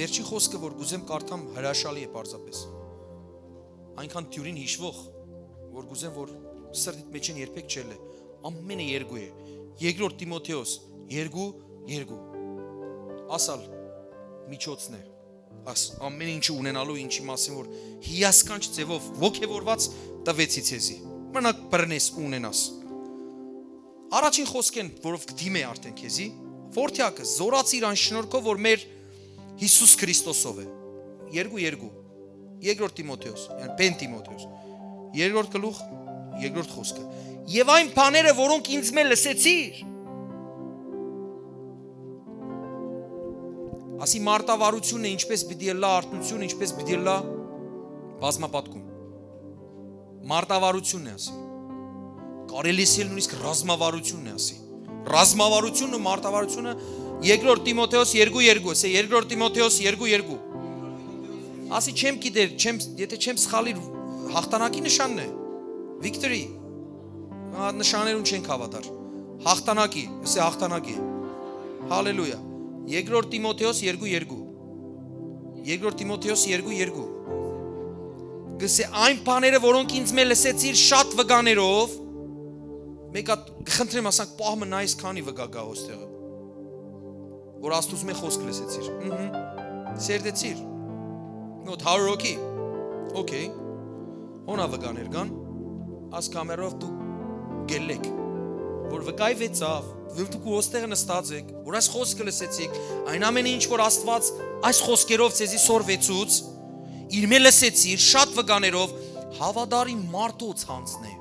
Վերջի խոսքը որ գուզեմ կարդամ հրաշալի է պարզապես։ Այնքան թյուրին հիշվող, որ գուզեմ որ սրտիդ մեջ են երբեք չել է։ Ամենը երկու է։ Երկրորդ Տիմոթեոս 2:2։ Ասալ միջոցն է։ Աս ամեն ինչը ունենալու ինչի մասին որ հիասքանչ ձևով ոգևորված տվեցի ցեզի։ Մնաք բռնես ունենաս։ Առաջին խոսքեն, որով կդիմե արդեն քեզի, Ֆորթիակը զորացիր այն շնորհքով, որ մեր Հիսուս Քրիստոսով է։ 2:2։ Երկրորդ Տիմոթեոս, yəni Պեն Տիմոթեոս։ Երկրորդ գլուխ, երկրորդ խոսքը։ Եվ այն բաները, որոնք ինձ մե լսեցիր։ Ասի մարտավարությունն է, ինչպես պիտի լա արթնություն, ինչպես պիտի լա բազմապատկում։ Մարտավարությունն է ասի։ Կարելի է նույնիսկ ռազմավարությունն է ասի։ Ռազմավարությունն ու մարտավարությունը երկրորդ Տիմոթեոս 2:2, ասե երկրորդ Տիմոթեոս 2:2։ Ասի չեմ գիտեր, եթե չեմ սխալի հաղթանակի նշանն է։ Victory։ Նշաներուն չենք հավատար։ Հաղթանակի, ասե հաղթանակի։ Հալելույա։ Երկրորդ Տիմոթեոս 2:2։ Երկրորդ Տիմոթեոս 2:2։ Գսե այն բաները, որոնք ինձ մե լսեցիր շատ վգաներով, մեկ հատ խնդրեմ ասանք պահմը նայես քանի վգա գա ոստեղը։ Որ Աստծո մե խոսք լսեցիր։ Սերդեցիր։ Նոթ 100 հոգի։ Okay։ Հոնա վգաներ կան, աս կամերով դու գելեք, որ վկայի վեցավ, դուք ոստեղը նստած եք, որ այս խոսքը լսեցիք, այն ամենը ինչ որ Աստված այս խոսքերով ցեզի սորվեցուց, իր մե լսեցիր շատ վգաներով, հավատարի մարդոց հանցնե։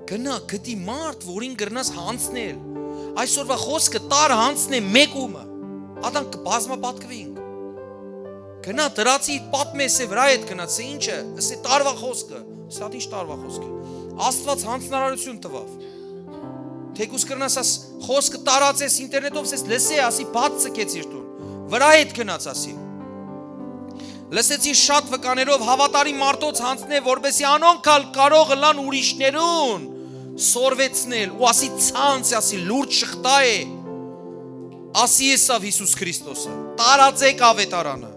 Գնա գտի մարդ, որին գրնաս հանցնել։ Այսօրվա խոսքը տար հանցնե մեկումը։ Ադան կբազմապատկվին։ Գնա դրացի պատմեսե վրա հետ գնաց, ինչը, ասե տարվա խոսքը, սա ինչ տարվա խոսքը։ Աստված հանցնարարություն տվավ։ Թեկուս կրնաս աս խոսքը տարածես ինտերնետով սես լսե, ասի բաց ցկեցիր տուն։ Վրա հետ գնաց ասի։ Լսեցի շատ վկաներով հավատարի մարդոց հանցնե, որբեսի անոնքալ կարող լան ուրիշներուն սորվեցնել, ու ասի ցանց, ասի լուրջ շղթա է։ Ասի եսավ Հիսուս Քրիստոսը։ Տարածեք ավետարանը։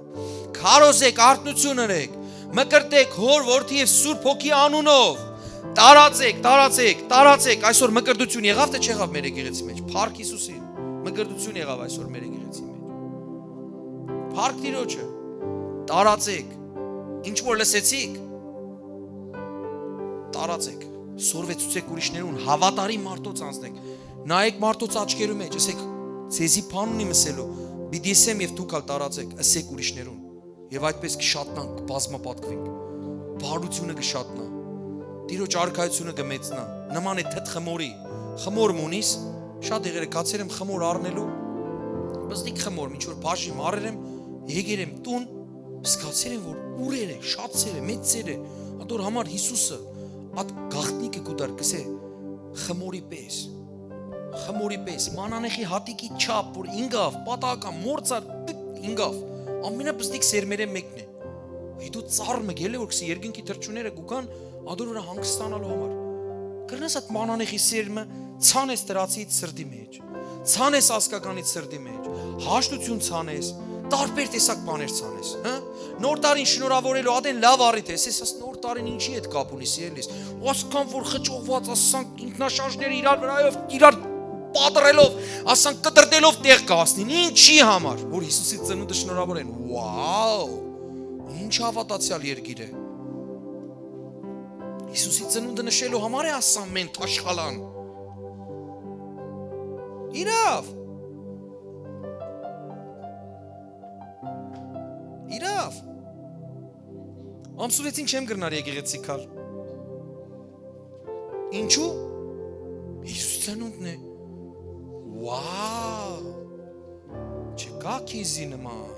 Քարոզեք, արթնություն ըրեք, մկրտեք հոր որդի եւ Սուրբ Հոգի անունով, տարածեք, այսօր մկրտություն եղավ թե չեղավ մեր եկեղեցի մեջ, Փառք Հիսուսին, մկրտություն եղավ այսօր մեր եկեղեցի մեջ, Փառք Տիրոջը, տարածեք, ինչ որ լսեցիք, տարածեք, սորվեցուցեք ուրիշներուն, հավատարի մարդոց անցնեք, նայեք մարդոց աչքերու մեջ, ասեք, ցեզի բան ունի մսելու, բիդեսեմ եւ դուք ալ տարածեք, ասեք ուրիշներուն, եւ այդպես կշատնանք, կբազմապատկվենք, բարությունը կշատնա, Տիրոջ արքայությունը կմեծնա, նման է թթ խմորի, խմոր մունիս, շատ եղերը կացեր եմ խմոր առնելու, բզդիկ խմոր, ինչ որ բաժի մարեր եմ, եկեր եմ տուն, սկացեր եմ, որ ուրեր է, շատցեր է, մեծեր է, ատոր համար Հիսուսը, ատ գաղտնիկը կուդար, կսե, խմորի պես, մանանեխի հատիկի չապ, որ ինգավ, պատական, մորցար, ինգավ, ամենը բզդիկ սերմեր եմ մեկն է, Դու ծառը գելե որ քսի երկինքի թրջուները գուկան ադոր վրա հանգստանալու համար կրնես այդ մանանեխի սերմը ցանես դրացից սրտի մեջ ցանես ասկականից սրտի մեջ հաշտություն ցանես տարբեր տեսակ բաներ ցանես հա նոր տարին շնորհավորելու ադեն լավ առիթ է ասես նոր տարին ինչի հետ կապ ունի սիրելիս ասքան որ խճողված ասանք ինքնաշարժները իրար վրայով իրար պատրելով ասանք կտրտելով տեղ կհասնին ինչի համար որ Հիսուսի ծնունդը շնորհավորեն վաու Ինչ հավատացյալ երկիր է Հիսուսի ծնունդը նշելու համար է ասամ մենք աշխալան Իրավ Ամսուրեցին չեմ գրնար եկեղեցի կալ Ինչու Հիսուսի ծնունդն է Վաու Չկա քեզի նման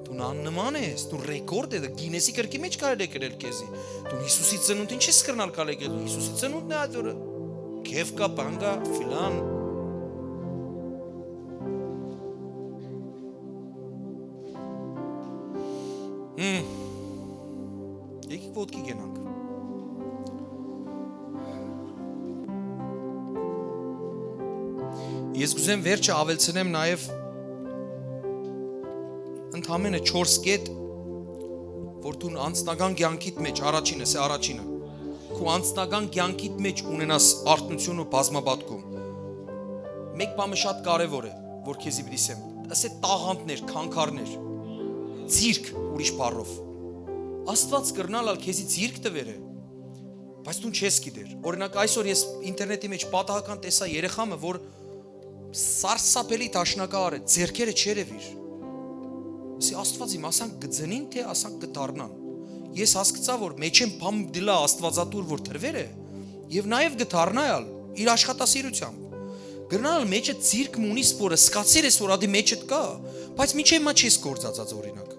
Դու աննման ես, դու ռեկորդ է, գինեսի կրկի մեջ կարել է կրել կեզի, դու Հիսուսի ծնունդին չես կրնալ կալ եկել, Հիսուսի ծնունդն է այդ որը, կև կա, բանգա, ֆիլան, եկիք ոտքի գենանք, ես գուզեմ վերջը ավելցնեմ նաև Ընդամենը 4 կետ, որ դու անձնական կյանքիդ մեջ առաջինը, սե առաջինը, քո անձնական կյանքիդ մեջ ունենաս արթնություն ու բազմապատկում։ Մեկ բանը շատ կարևոր է, որ քեզի պիտի ասեմ, ասե տաղանդներ, քանքարներ, ցիրկ ուրիշ բառով։ Աստված կրնալ ալ քեզի ցիրկ տվեր է, բայց դու չես գիտեր։ Օրինակ այսօր ես ինտերնետի մեջ պատահական տեսա երեխամը, որ սարսափելի դաշնակահար է, ձեռքերը չերևիր։ Ասի Աստված իմ ասանք կձնին, թե ասանք կդառնան։ Ես հասկացա, որ մեջ եմ բամ դիլա Աստվածատուր, որ թրվեր է, եւ նաեւ կդառնալ իր աշխատասիրությամբ։ Գրնալ մեջը ցիրկ մունիս որը սկացիր ես, որ ադի մեջդ կա, բայց միջի մա չես գործածած օրինակ։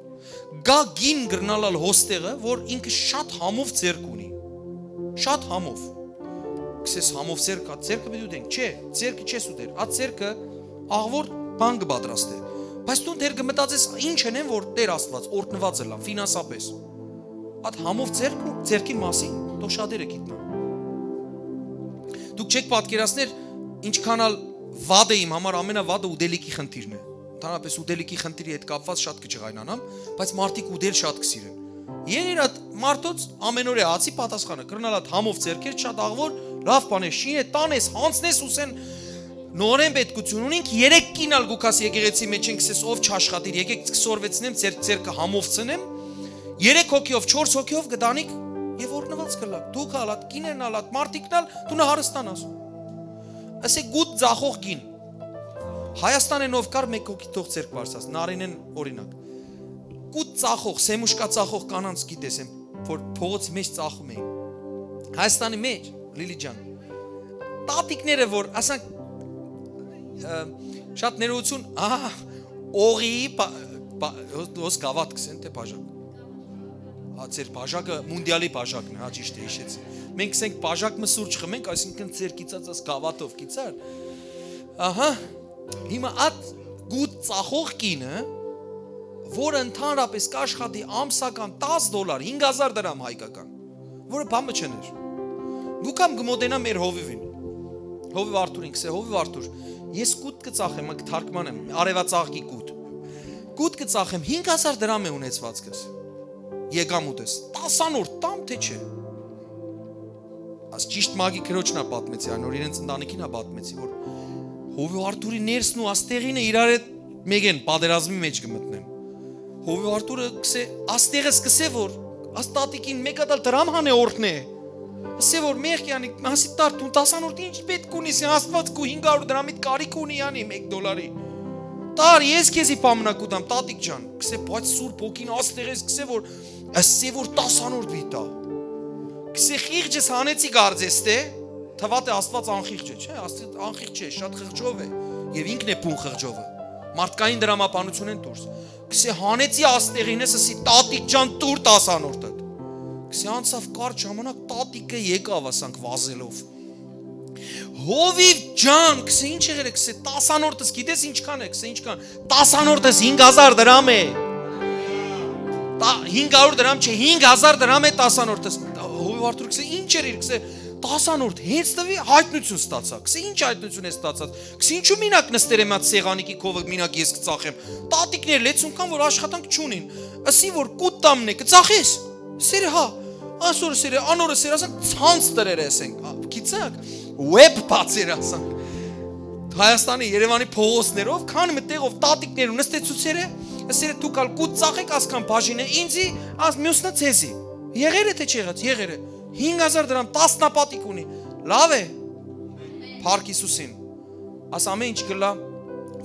Գա գին գրնալալ հոստեղը, որ ինքը շատ համով ցերկ ունի։ Շատ համով։ Քսես համով ցերկ, ցերկը պիտի ուտենք, չէ, ցերկը չես ուտեր։ Ա ցերկը աղվոր բան կպատրաստե։ Բայց դու դեր կմտածես ինչ են որ Տեր Աստված օրտնված է լավ ֆինանսապես։ Այդ համով ձերքին մասին դու շատերը գիտնա։ Դուք չեք պատկերացներ ինչքանալ վադը իմ համար ամենավադը ուդելիքի խնդիրն է։ Ընդհանրապես ուդելիքի խնդիրի հետ կապված շատ կճղայնանամ, բայց մարդիկ ուդել շատ կսիրեն։ Եղիր այդ մարդոց ամեն օր է հացի պատասխանը, կրնալ այդ համով ձերքեր շատ աղվոր, լավ բան է, շինե տանես, հանցնես ուսեն նորեն պետքություն ունենք 3 կինալ գուքաս եկեղեցի մեջ ենք ասես ով չաշխատիր, եկեք կսորվեցնեմ ձերքը համով ցնեմ, 3 հոգիով, 4 հոգիով գդանիկ եւ օրնված կլակ։ Դուք հալատ կիներն հալատ մարդիկնալ դու նա հարստանաս։ Ասե գուտ ձախող գին։ Հայաստանեն ով կար 1 հոգի թող ձերք բարձած, Նարինեն օրինակ։ Գուտ ծախող, սեմուշկա ծախող կանանց գիտես եմ, որ փողոցի մեջ ծախում էին։ Հայաստանի մեջ, Լիլի ջան։ Տատիկները որ, ասենք շատ ներողություն, օղի ոս գավաթ կսեն թե բաժակ։ Ձեր բաժակը մունդիալի բաժակն է, հա ճիշտ է հիշեցի։ Մենք ասենք բաժակ մսուր չխմենք, այսինքն ձեր կիծած գավաթով կիծար։ Ահա, հիմա այդ գուտ ծախող կինը որը ընդհանրապես կաշխատի ամսական $10, 5000 դրամ հայկական, որը բամը չներ։ Դուք ամ գմոտենա մեր հովիվին։ Հովիվ Արթուրին կսե, հովիվ Արթուր, ես կուտ կծախեմ, թարգմանեմ, արևածաղկի կուտ։ Կուտ կծախեմ 5000 դրամ է ունեցվածքս։ Եկամուտս 10-որդ տամ թե չէ։ Աս ճիշտ մագի քրոջնա պատմեցի, այն որ իրենց ընտանիքին է պատմեցի, որ հովիվ Արթուրի ներսն ու աստեղինը իրար հետ մեկ են պատերազմի մեջ կմտնեն։ Հովիվ Արթուրը կսե, աստեղս կսե որ, աստատիկին մեկ ադալ դրամ հանե օրդն է։ Ասե որ մեկ յանի, հասի տարտուն 10-որդ ինչ պետք ունիս, աստված կու 500 դրամիտ կարիք ունի յանի $1։ Տար ես քեզի պամնակ ուտամ, տատիկ ջան, կսե բայց սուրբ հոգին աստեղես կսե որ, ասե որ 10-որդ վիտա։ Կսե խիղճես հանեցի գարձես թե, թվատ է աստված անխիղճ է, չէ, աստված անխիղճ չէ, շատ խղճով է, և ինքն է պուն խղճովը, մարդկային դրամապանություն են տուրս, կսե հանեցի աստեղինես, ասի տատիկ ջան տուր 10-որդը, կսե անցավ կարճ ժամանակ տատիկը եկավ ասանք վազելով, հովիվ ջան, կսե ինչ եղեր է, կսե 10-որդս գիտես ինչքան է, կսե ինչքան, 10-որդս 5000 դրամ է, 500 դրամ չէ, 5000 դրամ է 10-որդս, հովիվ Արթուր կսե ինչ էր իր, կսե 10-որդ հենց տվի հայտնություն ստացա, կսե ինչ հայտնություն է ստացած, կսե ինչու մինակ նստեր եմ այդ սեղանիկի քովը մինակ ես կծախեմ, տատիկներ լեցուն կան, որ աշխատանք չունին, ասի որ կուտ տամն է, կծախես, սերը հա, ասորը սերը, անորը սերը, ասանք ցանց տրեր ասենք, գիծակ, web բացեր ասանք, Հայաստանի Երևանի փողոցներով, քանի մտեղով տատիկներ ու նստեցուցերը, ասերը դուք ալ կուտ ծախեք, ասքան բաժին է ինձի, մյուսնը ցեզի, եղեր է թե չեղած, եղեր է 5000 դրամ 10 նապատիկ ունի, լավ է, Փառք Հիսուսին, աս ամեն ինչ գլա,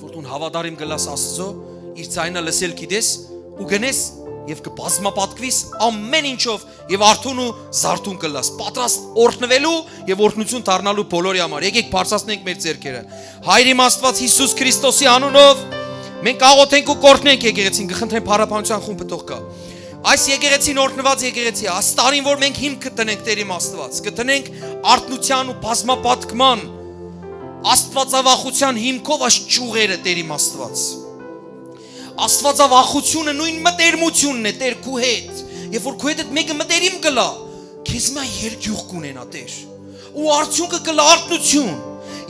որ դու հավատարիմ գլաս Աստծո, իր ձայնը լսել գիտես ու գնես եւ կբազմապատկվիս ամեն ինչով եւ արթուն ու զարթուն կլաս, պատրաստ օրհնվելու եւ օրհնություն դառնալու բոլորի համար։ Եկեք բարձրացնենք մեր ձեռքերը։ Հայր իմ Աստված Հիսուս Քրիստոսի անունով մենք աղոթենք ու կօրհնենք եկեղեցին, կխնդրեմ փառապանության խումբը թող կա։ Այս եկեղեցին օրհնված եկեղեցի, աստարին որ մենք հիմք կտնենք Տեր իմ Աստված, կտնենք արթնության ու բազմապատկման, աստվածավախության հիմքով այս ճյուղերը Տեր իմ Աստված։ Աստվածավախությունը նույն մտերմությունն է Տեր քու հետ, երբ որ քու հետ մեկը մտերիմ կլա, քեզ մա երկյուղ կունենա Տեր, ու արդյունքը կլա արթնություն,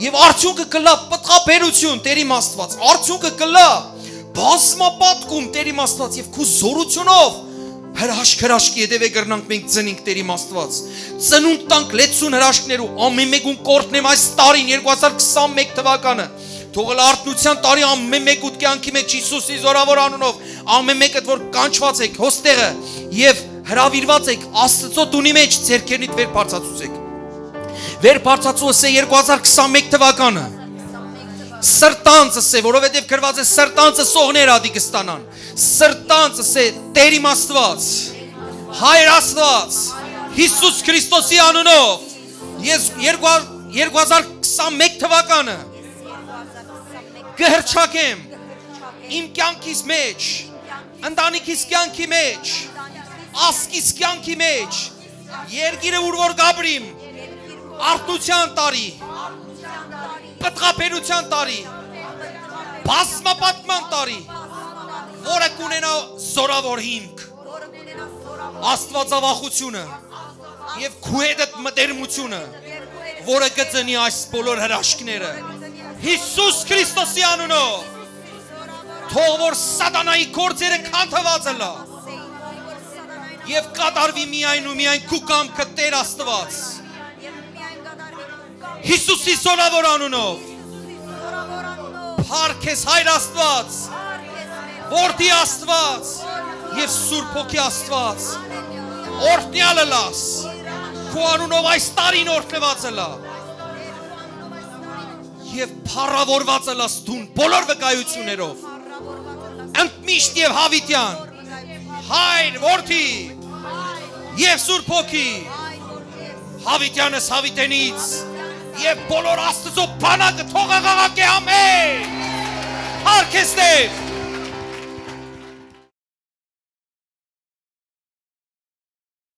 եւ արդյունքը կլա պտղաբերություն Տեր իմ Աստված, արդյունքը կլա բազմապատկում Տեր իմ Աստված եւ քու զորությունով հրաշք ետևե գրնանք մենք ծնինք Տեր իմ Աստված, ծնունդ տանք լեցուն հրաշքներու, ամեն մեկուն կորտնեմ այս տարին 2021 թվականը, թողել արթնության տարի ամեն մեկ ուտ կյանքի մեջ Հիսուսի զորավոր անունով, ամեն մեկը որ կանչված եք հոստեղը եւ հրավիրված եք Աստծո տունի մեջ ձեռքերնիդ վեր բարձրացուցեք։ Վեր բարձրացուս է 2021 թվականը։ Սրտանցս է, որովհետև գրված է սրտանցը սողներ ադիկ ստանան։ Սրտանցս է Տեր իմ Աստված, Հայր Աստված, Հիսուս Քրիստոսի անունով, ես 2021 թվականը կհրճակեմ իմ կյանքիս մեջ, ընտանիքիս կյանքի մեջ, ասկիս կյանքի մեջ, երկիրը ուր որ գաբրիմ, արթնության տարի, պտղաբերության տարի, բազմապատկման տարի, որը կունենա զորավոր հիմք, աստվածավախությունը եւ քու հետ մտերմությունը, որը կծնի այս բոլոր հրաշքները, Հիսուս Քրիստոսի անունով թող որ սատանայի գործերը քանդված լա եւ կատարվի միայն ու միայն քու կամքը Տեր Աստված Հիսուսի զորավոր անունով Փառքես Հայր Աստված Որդի Աստված եւ Սուրբ Հոգի Աստված օրհնյալը լաս քու անունով այս տարին օրհնված լա Եվ փառավորված լաս դուն բոլոր վկայություններով ընդմիշտ եւ հավիտյան Հայր որդի եւ Սուրբ Հոգի հավիտյանս հավիտենից եւ բոլոր Աստծո բանակը թողաղաղակե ամեն Փառքես Տեր